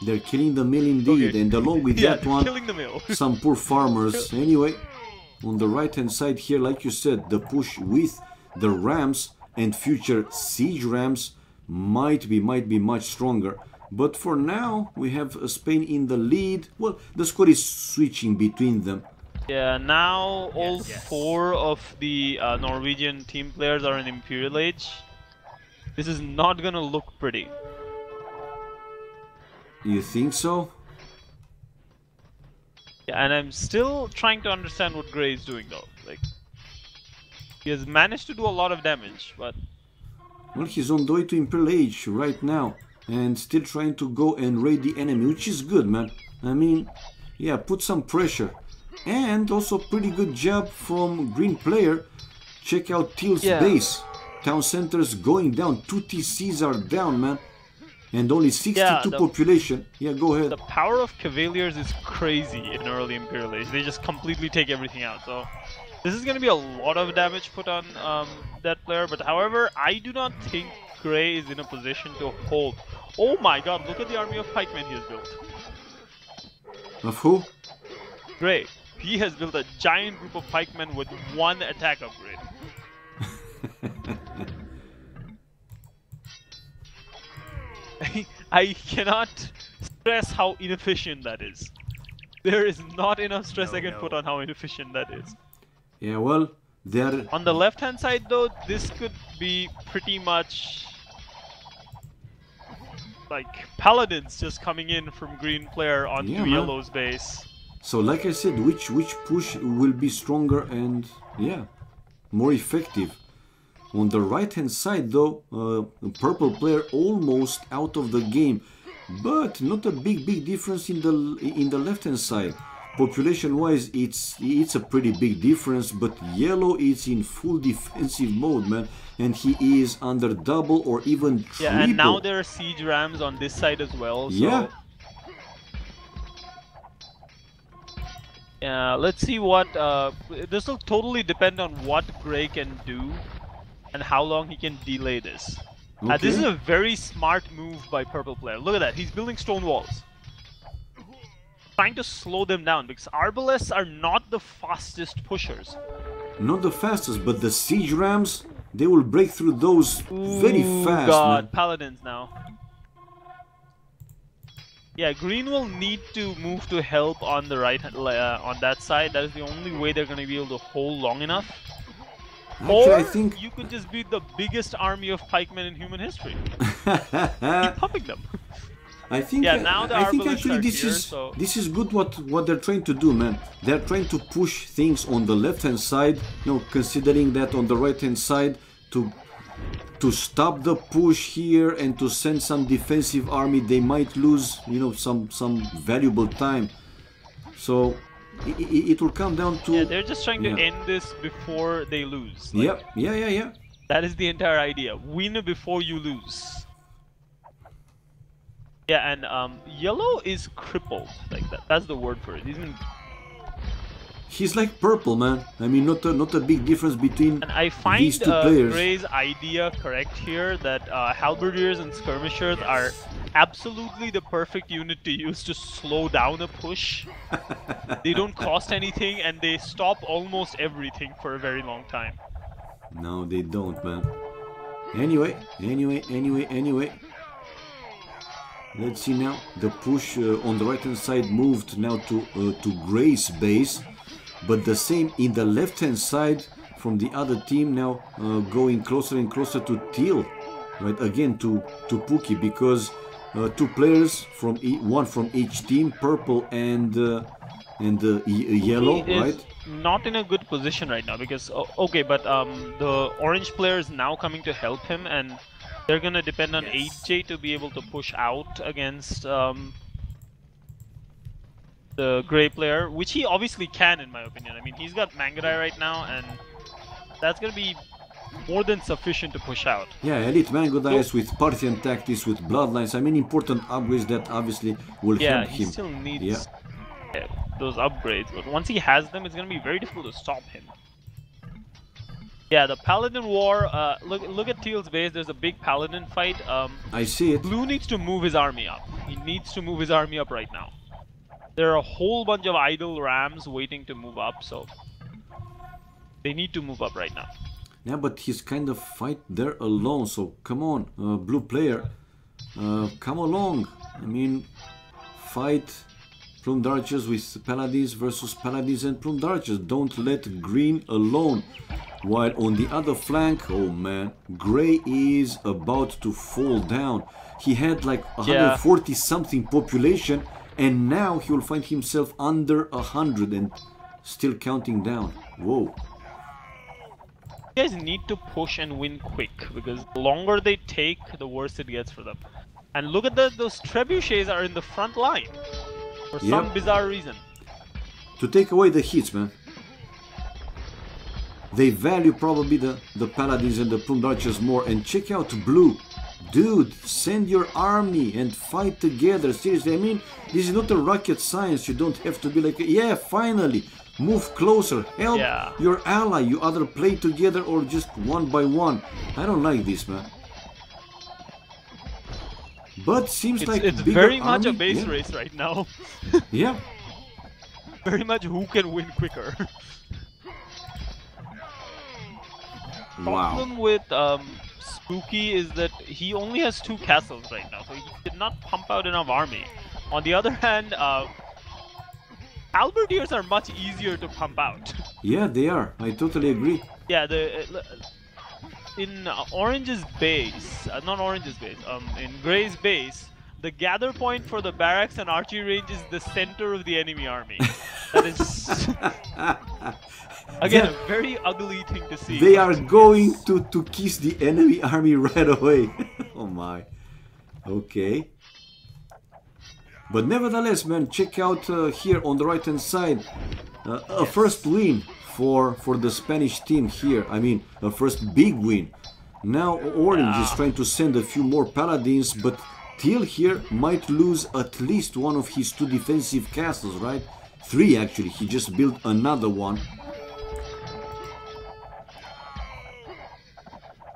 They're killing the mill indeed, Okay. and along with Yeah, that they're one, killing the mill. some poor farmers. Anyway, on the right-hand side here, like you said, the push with the rams and future siege rams might be much stronger. But for now, we have Spain in the lead. Well, the score is switching between them. Yeah, now all Yes. 4 of the Norwegian team players are in Imperial Age. This is not gonna look pretty. You think so? Yeah, and I'm still trying to understand what Grey is doing though. Like, he has managed to do a lot of damage, but Well, he's on the way to Imperial Age right now, and still trying to go and raid the enemy, which is good, man. I mean, yeah, put some pressure. And also pretty good job from green player. Check out Teal's Yeah. base. Town centers going down. 2 TCs are down, man. And only 62 the- population. Yeah, go ahead. the power of Cavaliers is crazy in early Imperial Age. They just completely take everything out. So this is going to be a lot of damage put on that player. But however, I do not think Grey is in a position to hold. Oh my god, look at the army of pikemen he has built. Of who? Grey. He has built a giant group of pikemen with 1 attack upgrade. I cannot stress how inefficient that is. There is not enough stress I can put on how inefficient that is. Yeah, well, they're... On the left hand side though, this could be pretty much like paladins just coming in from green player onto Yeah, man. yellow's base. So like I said, which push will be stronger and, yeah, more effective? On the right hand side though, purple player almost out of the game, but not a big difference in the left hand side. Population wise, it's a pretty big difference, but yellow is in full defensive mode, man, and he is under double or even triple. Yeah, and now there are siege rams on this side as well. So Yeah. yeah, let's see what this will totally depend on what Grey can do and how long he can delay this. This is Okay. a very smart move by purple player. Look at that, he's building stone walls. Trying to slow them down because arbalists are not the fastest pushers. Not the fastest, but the siege rams, they will break through those very Ooh, fast, God, man. paladins now. Yeah, green will need to move to help on the right, on that side. That is the only way they're going to be able to hold long enough. Actually, Or I think you could just be the biggest army of pikemen in human history. Keep pumping them. I think Yeah, now the I think arbalists actually are this here, is so... this is good what they're trying to do, man. They're trying to push things on the left hand side, you know, considering that on the right hand side to stop the push here and to send some defensive army. They might lose, you know, some valuable time. So it will come down to... Yeah, they're just trying to end this before they lose. Like, yeah. That is the entire idea. Win before you lose. Yeah, and yellow is crippled. Like that's the word for it. He's like purple, man. I mean, not a big difference between and I find these two players. Gray's idea correct here, that halberdiers and skirmishers are absolutely the perfect unit to use to slow down a push. They don't cost anything and they stop almost everything for a very long time. No, they don't, man. Anyway. Let's see now. The push on the right hand side moved now to Gray's base. But the same in the left hand side from the other team now going closer and closer to Teal, right? Again to Pookie, because two players from one from each team, purple and yellow, right? Not in a good position right now because okay, but the orange player is now coming to help him, and they're gonna depend on 8J to be able to push out against the gray player, which he obviously can, in my opinion. I mean, he's got Mangadai right now, and that's gonna be more than sufficient to push out. Yeah, elite Mangadais with Parthian tactics, with bloodlines. I mean, important upgrades that obviously will help him. Yeah, he still needs those upgrades, but once he has them, it's gonna be very difficult to stop him. Yeah, the Paladin War. Look at Teal's base. There's a big Paladin fight. I see it. Blue needs to move his army up. He needs to move his army up right now. There are a whole bunch of idle rams waiting to move up, so they need to move up right now. Yeah, but he's kind of fight there alone, so come on, blue player, come along. I mean, fight plumed archers with paladins versus paladins and plumed archers. Don't let green alone. While on the other flank, oh man, gray is about to fall down. He had like 140 something population, and now he will find himself under 100 and still counting down. Whoa. You guys need to push and win quick, because the longer they take, the worse it gets for them. And look at those trebuchets are in the front line for some bizarre reason. To take away the hits, man. They value probably the paladins and the plumed archers more. And check out blue. Dude, send your army and fight together. Seriously, I mean, this is not a rocket science. You don't have to be like, yeah, finally, move closer, help your ally. You either play together or just one by one. I don't like this, man. But seems like it's very much a base race right now. Yeah. Very much who can win quicker. Wow. Problem with Spooky is that he only has 2 castles right now, so he did not pump out enough army. On the other hand, halberdiers are much easier to pump out. Yeah, they are. I totally agree. Yeah, in Orange's base, not Orange's base, in Gray's base, the gather point for the barracks and archery range is the center of the enemy army. That is, again, a very ugly thing to see. They are going to kiss the enemy army right away. Oh my. Okay. But nevertheless, man, check out here on the right hand side, a first win for the Spanish team here. I mean, a first big win. Now Orange is trying to send a few more paladins, but Teal here might lose at least one of his 2 defensive castles, right? 3 actually. He just built another one.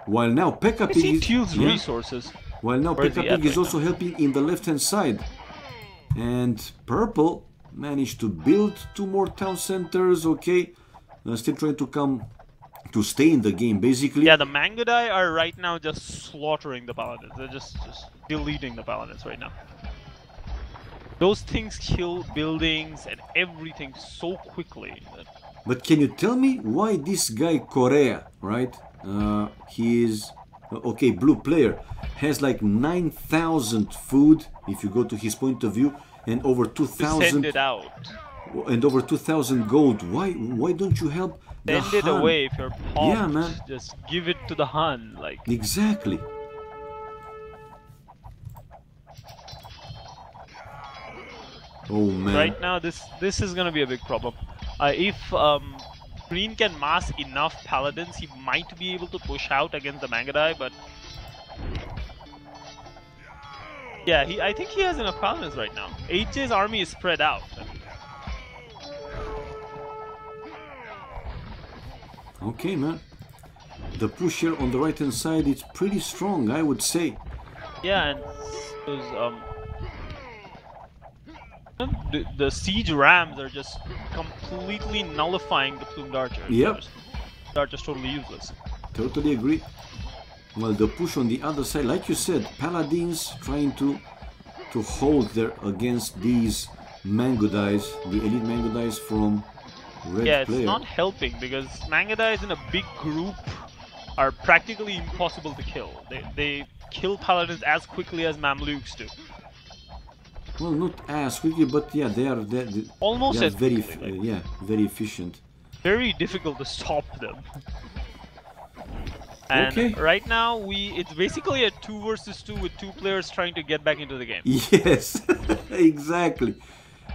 While now Pekka Pig is... Teal's resources. While now Pekka Pig is also helping in the left hand side. And Purple managed to build 2 more town centers, okay. Still trying to come to stay in the game, basically. Yeah, the Mangadai are right now just slaughtering the paladins. They're just deleting the paladins right now. Those things kill buildings and everything so quickly. But can you tell me why this guy Korea, right? He is okay. Blue player has like 9,000 food if you go to his point of view, and over Send 2,000 it out. and over 2,000 gold. Why don't you help the Send it Han? away if you're pumped. Yeah, man. Just give it to the Han. Like, Exactly. Oh man. right now, this is gonna be a big problem. If Green can mass enough paladins, he might be able to push out against the Mangadai, but yeah, I think he has enough paladins right now. HJ's army is spread out. Okay, man. The push here on the right hand side is pretty strong, I would say. Yeah, and those the siege rams are just completely nullifying the plumed archers. Yep. They're just totally useless. Totally agree. Well, the push on the other side, like you said, paladins trying to hold there against these Mangodais, the elite Mangodais from red Yeah, player. it's not helping because Mangadais in a big group are practically impossible to kill. They kill paladins as quickly as Mamluks do. Well, not as quickly, but yeah, they are Almost they are as very quickly, like, yeah, very efficient. very difficult to stop them. And Okay. right now it's basically a 2 versus 2 with 2 players trying to get back into the game. Yes, exactly.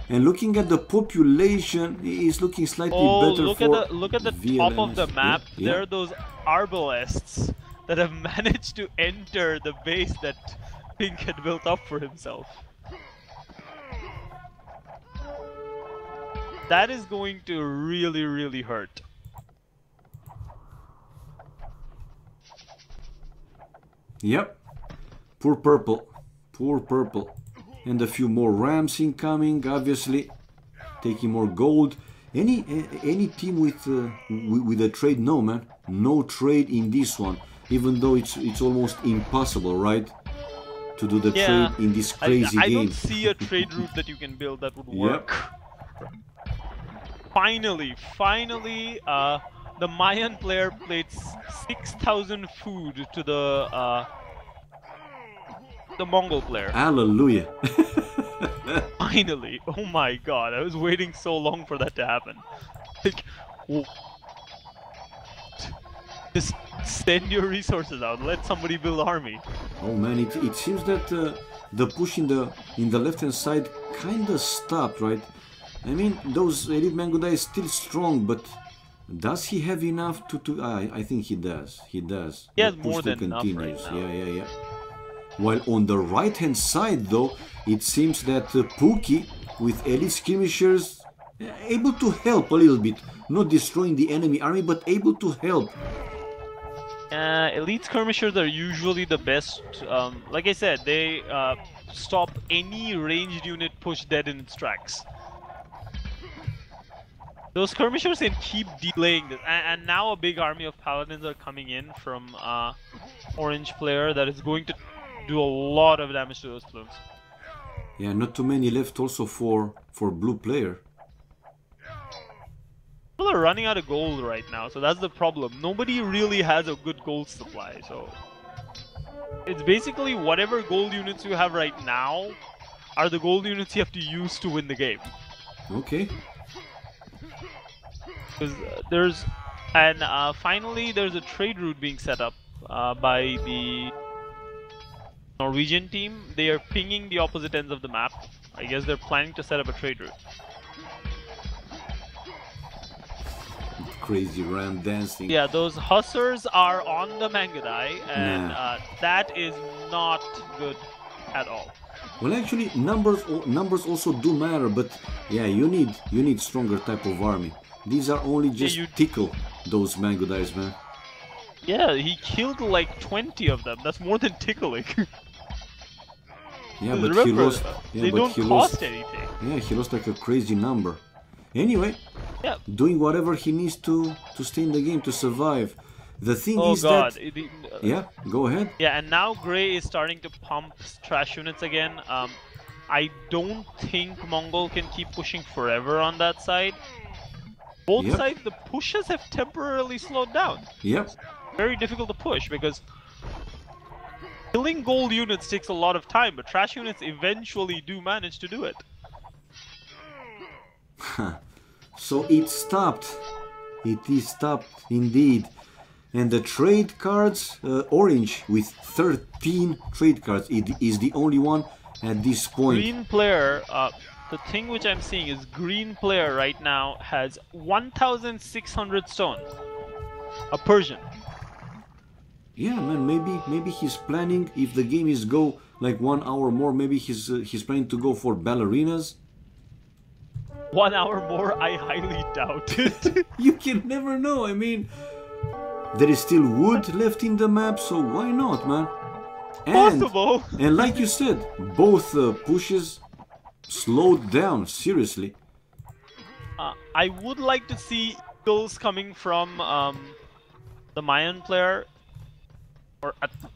And looking at the population, it's looking slightly better look for at the top of the VLNS. map. Yeah, There are those arbalests that have managed to enter the base that Pink had built up for himself. That is going to really, really hurt. Yep. Poor purple. Poor purple. And a few more rams incoming, obviously. Taking more gold. Any team with a trade? No, man. No trade in this one. Even though it's almost impossible, right? To do the trade in this crazy I game. don't see a trade route that you can build that would Yep. work. Finally, the Mayan player played 6,000 food to the Mongol player. Hallelujah. Finally, oh my god, I was waiting so long for that to happen. Like, just send your resources out, let somebody build army. Oh man, it seems that the push in the left hand side kinda stopped, right? I mean, those elite Mangodai is still strong, but does he have enough to? I think he does. He does. He has The more push still than enough continues. right now. Yeah. While on the right hand side, though, it seems that Pookie with elite skirmishers able to help a little bit, not destroying the enemy army, but able to help. Elite skirmishers are usually the best. Like I said, they stop any ranged unit push dead in its tracks. Those skirmishers can keep delaying this, and now a big army of paladins are coming in from orange player that is going to do a lot of damage to those plumes. Yeah, not too many left also for blue player. People are running out of gold right now, so that's the problem. Nobody really has a good gold supply, so it's basically whatever gold units you have right now are the gold units you have to use to win the game. Okay. Because finally there's a trade route being set up by the Norwegian team. They are pinging the opposite ends of the map. I guess they're planning to set up a trade route. Crazy ram dancing. Yeah, those hussars are on the Mangadai, and that is not good at all. Well, actually, numbers also do matter, but yeah, you need stronger type of army. These are only just tickle those Mangodais, man. Yeah, he killed like 20 of them. That's more than tickling. Yeah, but Remember, he lost. they don't cost anything. Yeah, he lost like a crazy number. Anyway, yeah, doing whatever he needs to stay in the game, to survive. The thing is that... yeah, go ahead. Yeah, and now Grey is starting to pump trash units again. I don't think Mongol can keep pushing forever on that side. Both Yep. sides, the pushes have temporarily slowed down. Yep. Very difficult to push because killing gold units takes a lot of time, but trash units eventually do manage to do it. So it stopped. It is stopped indeed. And the trade cards, orange with 13 trade cards, it is the only one at this point. Green player, the thing which I'm seeing is green player right now has 1,600 stone. A Persian. Yeah, man, maybe he's planning, if the game is go like 1 hour more, maybe he's planning to go for ballerinas. 1 hour more, I highly doubt it. You can never know. I mean, there is still wood left in the map, so why not, man? Possible. And like you said, both pushes slowed down, seriously. I would like to see eagles coming from the Mayan player, or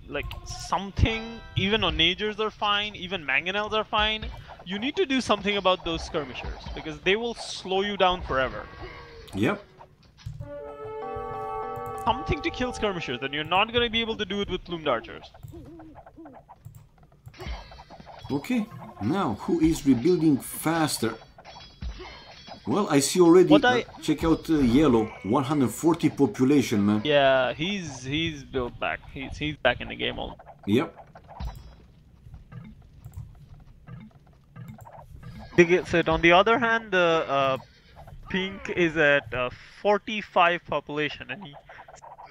like something. Even onagers are fine, even mangonels are fine. You need to do something about those skirmishers because they will slow you down forever. Yep. Something to kill skirmishers, and you're not going to be able to do it with plumed archers. Okay, now who is rebuilding faster? Well, I see already. Check out yellow, 140 population, man. Yeah, he's built back. He's back in the game already. Yep. So on the other hand, the pink is at 45 population, and he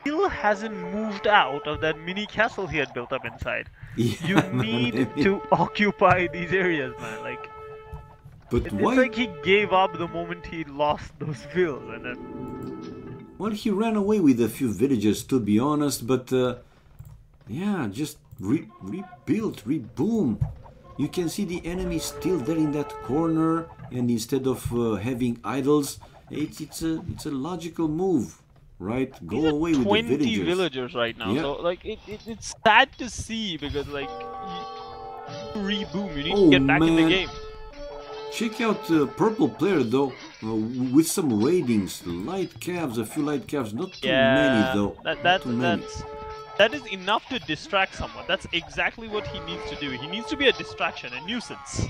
still hasn't moved out of that mini castle he had built up inside. Yeah, You need to occupy these areas, man. Like, but why? it's like he gave up the moment he lost those villas, and then. Well, he ran away with a few villages, to be honest. But yeah, just rebuild, reboom. You can see the enemy still there in that corner, and instead of having idols, it's a logical move, right? Go away with the 20 villagers. villagers right now, Yeah. so like it's sad to see because like you reboom, you need Oh, to get back in the man. game. Check out purple player though, with some raidings, light calves, a few light calves, not too many though. Not too many. That is enough to distract someone. That's exactly what he needs to do. He needs to be a distraction, a nuisance.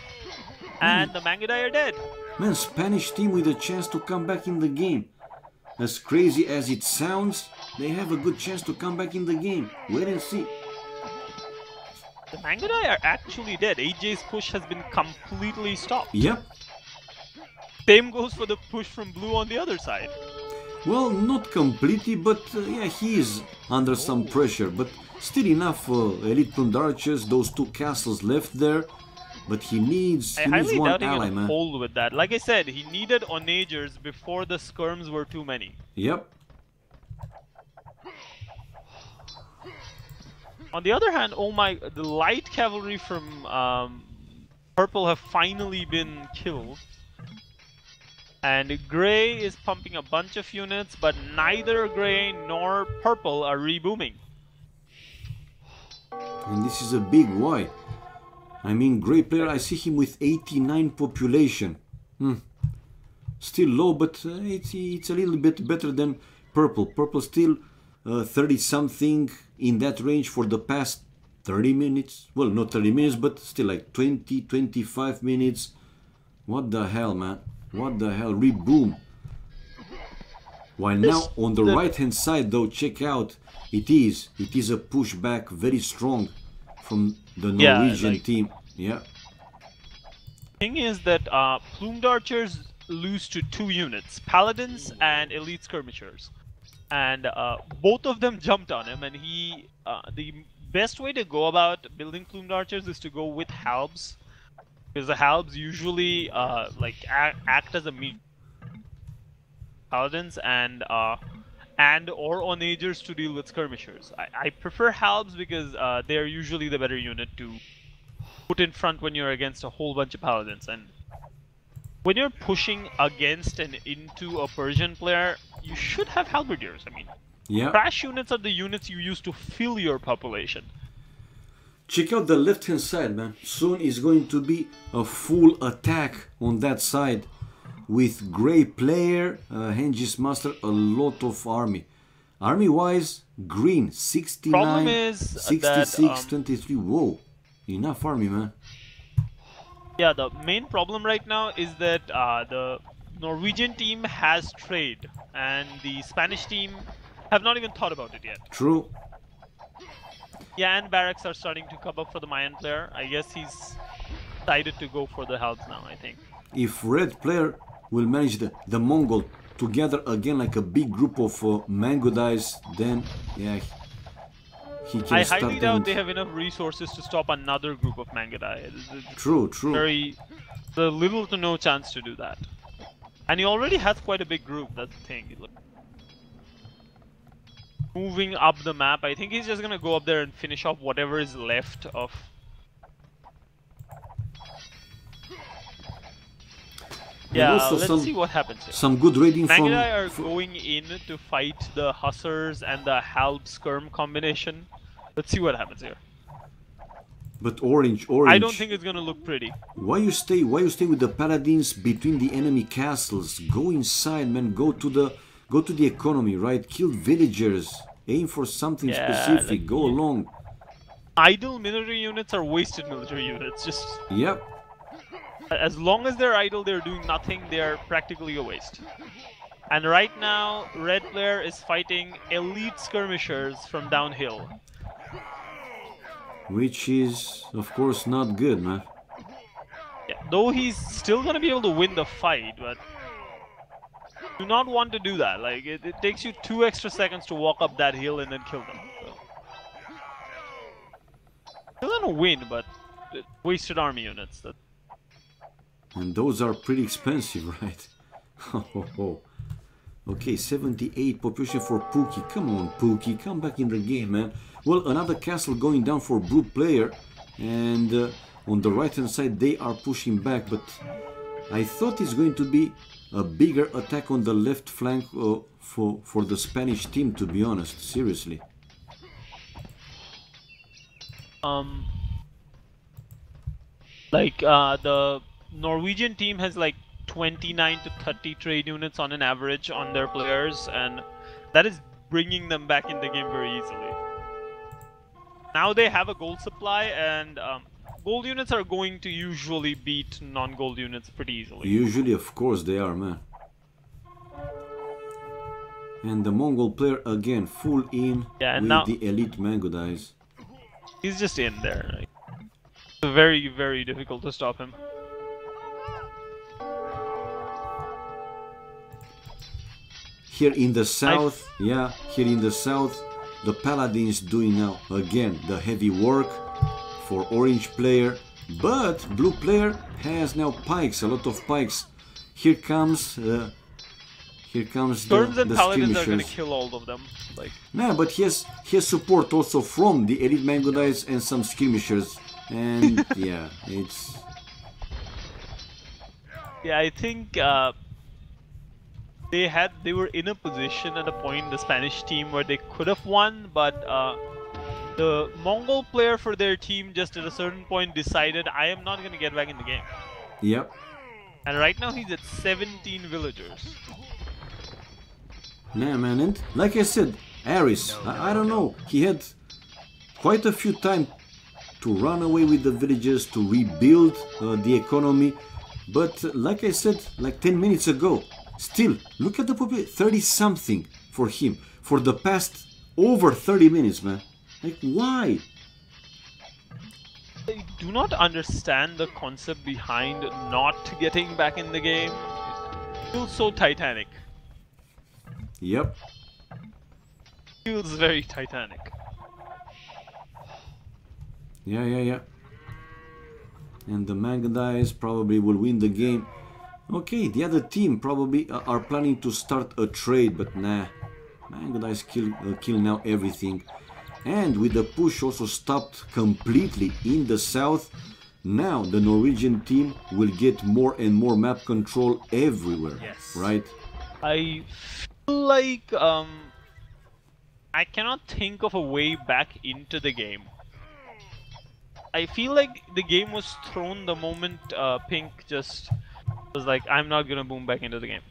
And the Mangudai are dead. Man, Spanish team with a chance to come back in the game. As crazy as it sounds, they have a good chance to come back in the game. Wait and see. The Mangudai are actually dead. AJ's push has been completely stopped. Yep. Same goes for the push from blue on the other side. Well, not completely, but yeah, he is under some pressure. But still enough elite plumed archers, those two castles left there. But he needs highly one doubt he ally, can man. hold with that. Like I said, he needed onagers before the skirms were too many. Yep. On the other hand, oh my, the light cavalry from purple have finally been killed. And Grey is pumping a bunch of units, but neither Grey nor purple are rebooming. And this is a big why. I mean, Grey player, I see him with 89 population. Still low, but it's a little bit better than purple. Purple still 30-something in that range for the past 30 minutes. Well, not 30 minutes, but still like 20, 25 minutes. What the hell, man? What the hell? Reboom. While now on the right-hand side, though, check out. It is a pushback, very strong from the Norwegian team. Yeah. Thing is that plumed archers lose to 2 units, paladins and elite skirmishers, and both of them jumped on him. And he, the best way to go about building plumed archers is to go with halbs, because the halbs usually like act as a paladins and or onagers to deal with skirmishers. I prefer halbs because they are usually the better unit to put in front when you're against a whole bunch of paladins. And when you're pushing against and into a Persian player, you should have halberdiers. I mean, crash units are the units you use to fill your population. Check out the left-hand side, man. Soon is going to be a full attack on that side. with gray player, Hengis Master, a lot of army. Army-wise, green, 69, Problem is 66, that, 23. Whoa, enough army, man. Yeah, the main problem right now is that the Norwegian team has trade, and the Spanish team have not even thought about it yet. True. Yeah, and barracks are starting to come up for the Mayan player. I guess he's decided to go for the help now, I think. If red player will manage the Mongol together again like a big group of mango dice, then yeah, he can I start highly doubt and... they have enough resources to stop another group of Mangadai. True. There's little to no chance to do that. And he already has quite a big group, that's the thing. Moving up the map, I think he's just gonna go up there and finish off whatever is left of... Yeah, let's see what happens here. Some good raiding from... Mangadai are going in to fight the Hussars and the Halb Skirm combination. Let's see what happens here. But orange. I don't think it's gonna look pretty. Why you stay with the paladins between the enemy castles? Go inside, man. Go to the economy, right? Kill villagers. Aim for something specific. Like, go along. Idle military units are wasted military units. Just Yep. as long as they're idle, they're doing nothing. They're practically a waste. And right now, red player is fighting elite skirmishers from downhill. Which is, of course, not good, man. Yeah, though he's still gonna be able to win the fight, but do not want to do that. Like it takes you 2 extra seconds to walk up that hill and then kill them. So. Still gonna win, but wasted army units. And those are pretty expensive, right? Okay, 78 population for Pookie. Come on, Pookie, come back in the game, man. Well, another castle going down for brute player, and on the right hand side they are pushing back, but I thought it's going to be a bigger attack on the left flank for the Spanish team, to be honest, seriously. The Norwegian team has like 29 to 30 trade units on an average on their players, and that is bringing them back in the game very easily. Now they have a gold supply, and gold units are going to usually beat non-gold units pretty easily. Usually, of course, they are, man. And the Mongol player again, full in with now, the elite mango dice. He's just in there. Like, it's very, very difficult to stop him. Here in the south, here in the south, the paladins doing now again the heavy work for orange player, but blue player has now pikes, a lot of pikes. Here comes the Skirms and paladins are gonna kill all of them. Like, nah, but he has support also from the elite mango dice and some skirmishers, and yeah, it's... Yeah, I think they were in a position at a point in the Spanish team where they could have won, but the Mongol player for their team just at a certain point decided, I am not gonna get back in the game. Yep. And right now he's at 17 villagers. Nah, man, and like I said, Aris, I don't know, he had quite a few time to run away with the villages, to rebuild the economy, but like I said, like 10 minutes ago, still, look at the population, 30 something for him, for the past over 30 minutes, man. Like, why? I do not understand the concept behind not getting back in the game. It feels so Titanic. Yep. Feels very Titanic. Yeah. And the manga dice probably will win the game. Okay, the other team probably are planning to start a trade, but nah. Manga dice kill now everything. And with the push also stopped completely in the south, now the Norwegian team will get more and more map control everywhere, right? I feel like I cannot think of a way back into the game. I feel like the game was thrown the moment Pink just was like, I'm not gonna boom back into the game.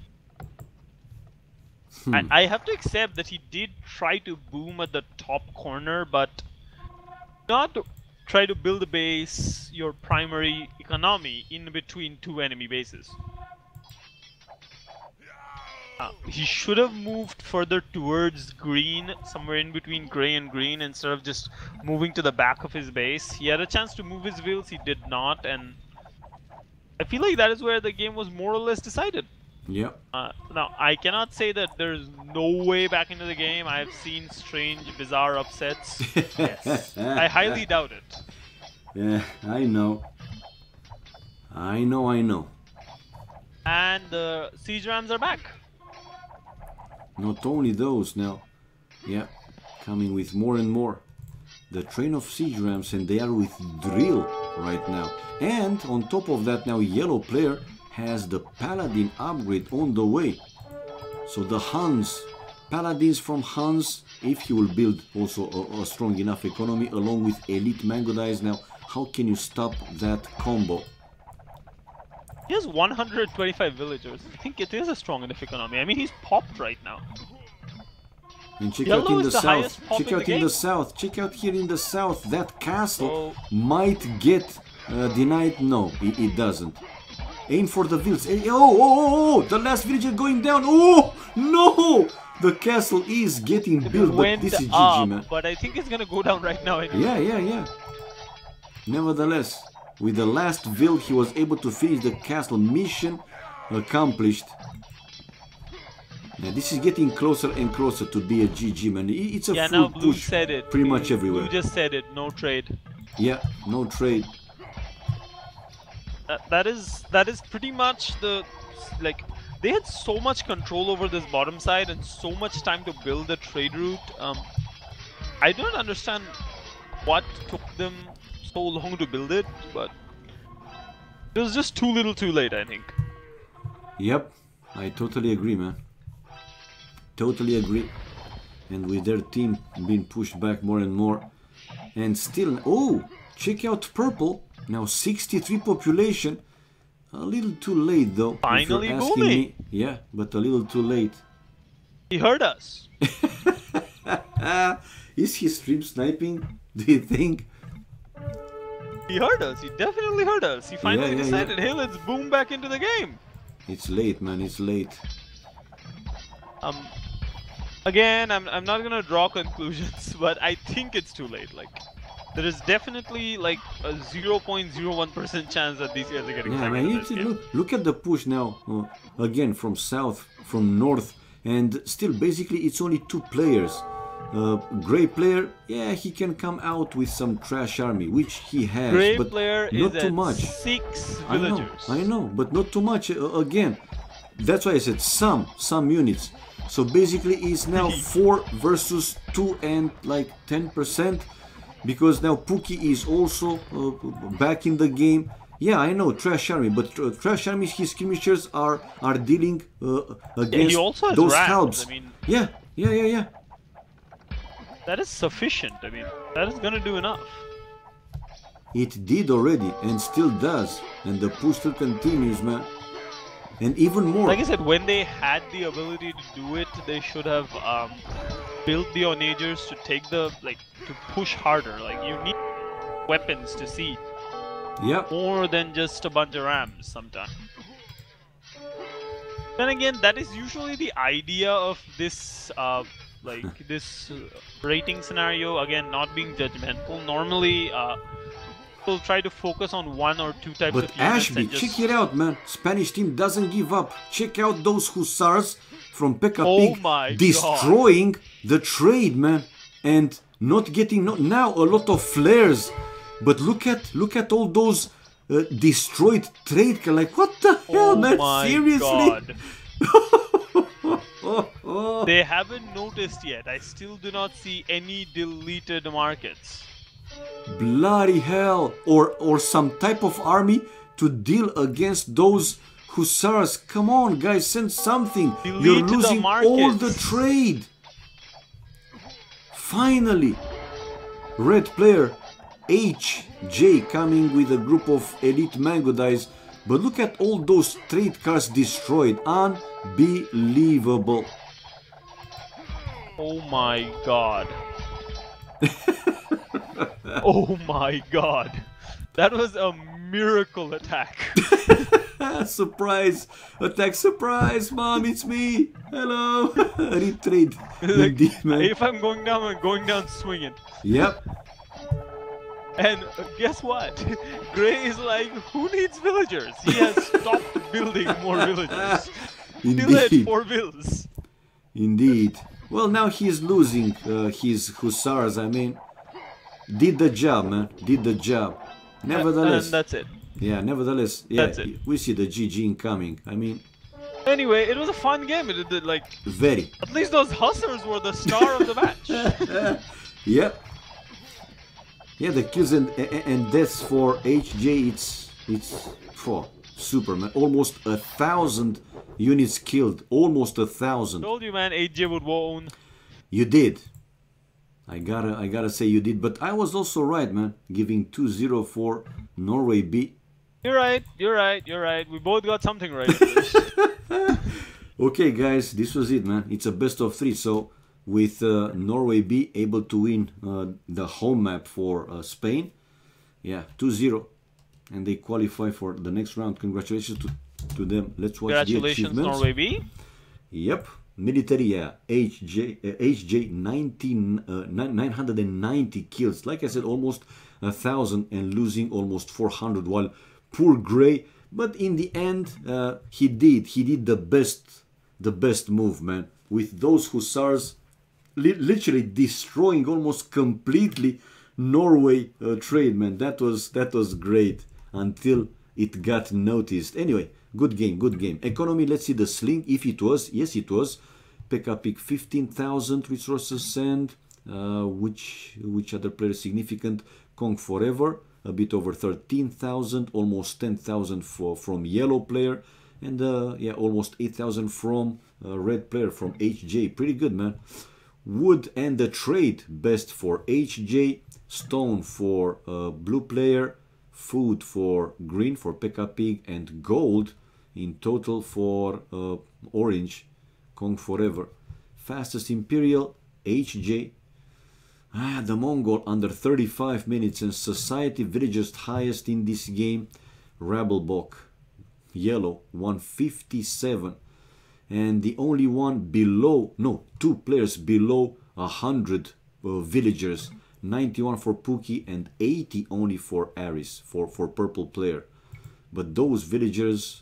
I have to accept that he did try to boom at the top corner, but not try to build a base, your primary economy, in between two enemy bases. He should have moved further towards green, somewhere in between gray and green, instead of just moving to the back of his base. He had a chance to move his wheels, he did not, and I feel like that is where the game was more or less decided. Yeah. Now, I cannot say that there's no way back into the game. I have seen strange, bizarre upsets. Yes. I highly doubt it. Yeah, I know. I know. And the siege rams are back. Not only those now. Yeah, coming with more and more. The train of siege rams, and they are with drill right now. And on top of that now, yellow player has the paladin upgrade on the way. So the Huns, paladins from Huns, if he will build also a strong enough economy along with elite mango dice now, how can you stop that combo? He has 125 villagers. I think it is a strong enough economy. I mean, he's popped right now. And check Yellow out in is the the south, highest pop check in out the in the game. south, check out here in the south, that castle Oh. might get denied. No, it doesn't. Aim for the villas. Oh, the last villager going down. Oh, no! The castle is getting built, but Went this is up, GG, man. but I think it's gonna go down right now anyway. Yeah. Nevertheless, with the last vill, he was able to finish the castle. Mission accomplished. Now, this is getting closer and closer to be a GG, man. It's a Yeah, full now Blue push said it. pretty much everywhere. Blue just said it, no trade. Yeah, no trade. That is pretty much the, like, they had so much control over this bottom side and so much time to build the trade route. I don't understand what took them so long to build it, but it was just too little too late, I think. Yep, I totally agree, man. Totally agree. And with their team being pushed back more and more. And still, oh, check out purple. Now 63 population. A little too late though. Finally if you're asking booming. me. Yeah, but a little too late. He heard us. Is he stream sniping? Do you think? He heard us. He definitely heard us. He finally Yeah. decided, hey, let's boom back into the game. It's late, man. It's late. Again, I'm not gonna draw conclusions, but I think it's too late. Like, there is definitely like a 0.01% chance that these guys are getting Yeah, back man. into this game. Look at the push now. Again, from south, from north, and still basically it's only two players. Gray player, yeah, he can come out with some trash army, which he has, Gray but player not is too at much. 6 villagers. I know, but not too much. Again, that's why I said some units. So basically, it's now 4 versus 2 and like 10%, because now Pookie is also back in the game. Yeah, I know, trash army, but trash army, his skirmishers are dealing against he also has those rams, halbs. I mean, Yeah. that is sufficient. I mean, that is gonna do enough. It did already and still does, and the push still continues, man. And even more. Like I said, when they had the ability to do it, they should have built the onagers to take the, like, to push harder. Like, you need weapons to see Yeah. more than just a bunch of rams sometimes. Then again, that is usually the idea of this, this rating scenario. Again, not being judgmental. Normally, people try to focus on one or two types But of units Ashby, and just... check it out, man. Spanish team doesn't give up. Check out those hussars from Pekka Oh Pig my destroying the trade, man, and not getting now a lot of flares. But look at all those destroyed trade. Like, what the hell, Oh man? my Seriously? God. They haven't noticed yet. I still do not see any deleted markets. Bloody hell! Or some type of army to deal against those hussars. Come on, guys, send something. Delete You're the losing all the markets. trade. Finally, red player HJ coming with a group of elite mango dice. But look at all those trade cards destroyed. Unbelievable. Oh my god. Oh my god. That was a miracle attack. Surprise! Attack surprise! Mom, it's me! Hello! Retrade. Like, Indeed, man. if I'm going down, I'm going down swinging. Yep. And guess what? Gray is like, who needs villagers? He has stopped building more villagers. Still at Indeed. 4 bills. Indeed. Well, now he's losing his hussars. I mean, did the job, man. Did the job. Nevertheless. And that's it. Yeah, nevertheless. Yeah, That's it. we see the GG incoming. I mean, Anyway, it was a fun game. It did like, very. at least those hussars were the star of the match. Yep. Yeah, the kills and deaths for HJ, it's for Superman. Almost 1,000 units killed. Almost 1,000. Told you, man, AJ would won. You did. I gotta say you did. But I was also right, man. Giving 2-0 for Norway B. You're right. You're right. You're right. We both got something right. Okay, guys, this was it, man. It's a best of 3. So with Norway B able to win the home map for Spain, yeah, 2-0, and they qualify for the next round. Congratulations to them. Let's watch the Congratulations, achievements. Norway B. Yep, military, yeah, HJ 990 kills. Like I said, almost 1,000 and losing almost 400. While poor Gray, but in the end, he did the best move, man. With those hussars, literally destroying almost completely Norway trade, man. That was great until it got noticed. Anyway, good game, good game. Economy, let's see the sling, if it was. Yes, it was. Pekka pick 15,000 resources and which other player is significant? Kong Forever, a bit over 13,000, almost 10,000 from yellow player, and yeah, almost 8,000 from red player from HJ. Pretty good, man. Wood and the trade, best for HJ, stone for blue player, food for green for Pekka Pig, and gold in total for orange, Kong Forever. Fastest Imperial, HJ. The Mongol under 35 minutes, and Society Villagers highest in this game, Rabelbok, yellow, 157. And the only one below, no, 2 players below 100 villagers, 91 for Pookie and 80 only for Aris, for purple player. But those villagers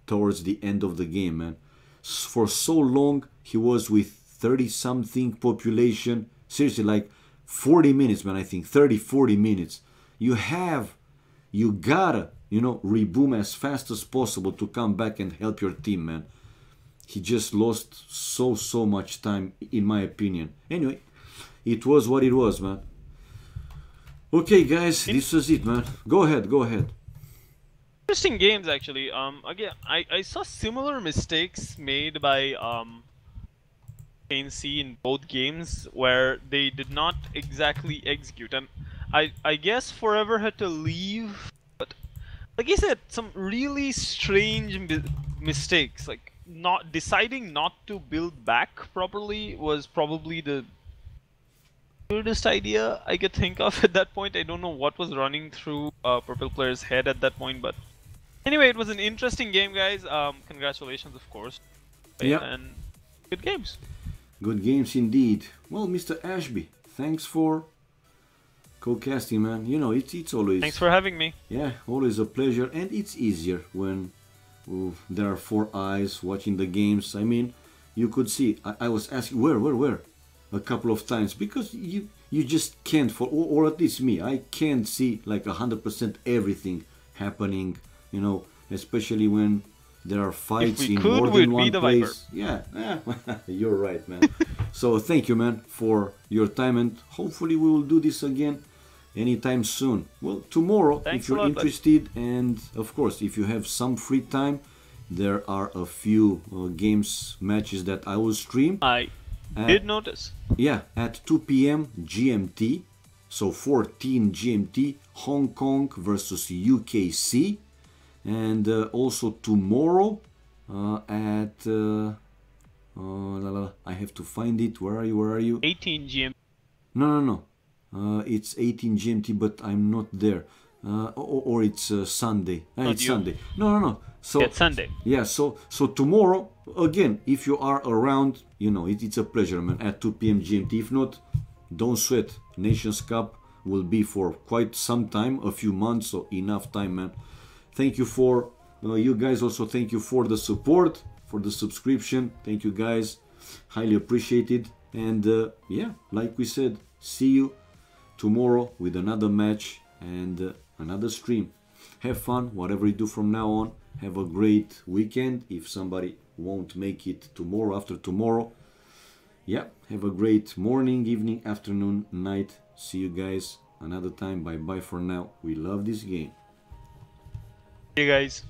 towards the end of the game, man. For so long, he was with 30-something population. Seriously, like 40 minutes, man, I think. 30-40 minutes. You gotta, reboom as fast as possible to come back and help your team, man. He just lost so much time, in my opinion. Anyway, it was what it was, man. Okay, guys, this was it, man. Go ahead. Interesting games, actually. Again, I saw similar mistakes made by C in both games where they did not exactly execute, and I guess Forever had to leave. But like I said, some really strange mistakes, like not deciding not to build back properly was probably the weirdest idea I could think of at that point. I don't know what was running through purple player's head at that point, but anyway, it was an interesting game, guys. Congratulations, of course. Yeah. And good games. Good games indeed. Well, Mr. Ashby, thanks for co-casting, man. It's always... Thanks for having me. Yeah, always a pleasure, and it's easier when there are 4 eyes watching the games. I mean, you could see, I was asking, where? A couple of times, because you just can't, or at least me, I can't see like 100% everything happening, especially when there are fights in more than one place. Yeah, you're right, man. So thank you, man, for your time, and hopefully we will do this again anytime soon. Well, tomorrow, Thanks if you're interested, and of course, if you have some free time, there are a few matches that I will stream. I did notice. Yeah, at 2 p.m. GMT, so 14 GMT, Hong Kong versus UKC. And also tomorrow at I have to find it. Where are you? 18 GMT. No. It's 18 GMT, but I'm not there. Or it's Sunday. It's Sunday. No. So it's Sunday. Yeah. So tomorrow again, if you are around, you know, it's a pleasure, man. At 2 p.m. GMT. If not, don't sweat. Nations Cup will be for quite some time, a few months, so enough time, man. Thank you for you guys. Also, thank you for the support, for the subscription. Thank you guys, highly appreciated. And yeah, like we said, see you tomorrow with another match and another stream. Have fun, whatever you do from now on. Have a great weekend. If somebody won't make it tomorrow, after tomorrow, yeah, have a great morning, evening, afternoon, night. See you guys another time. Bye bye for now. We love this game. Hey guys.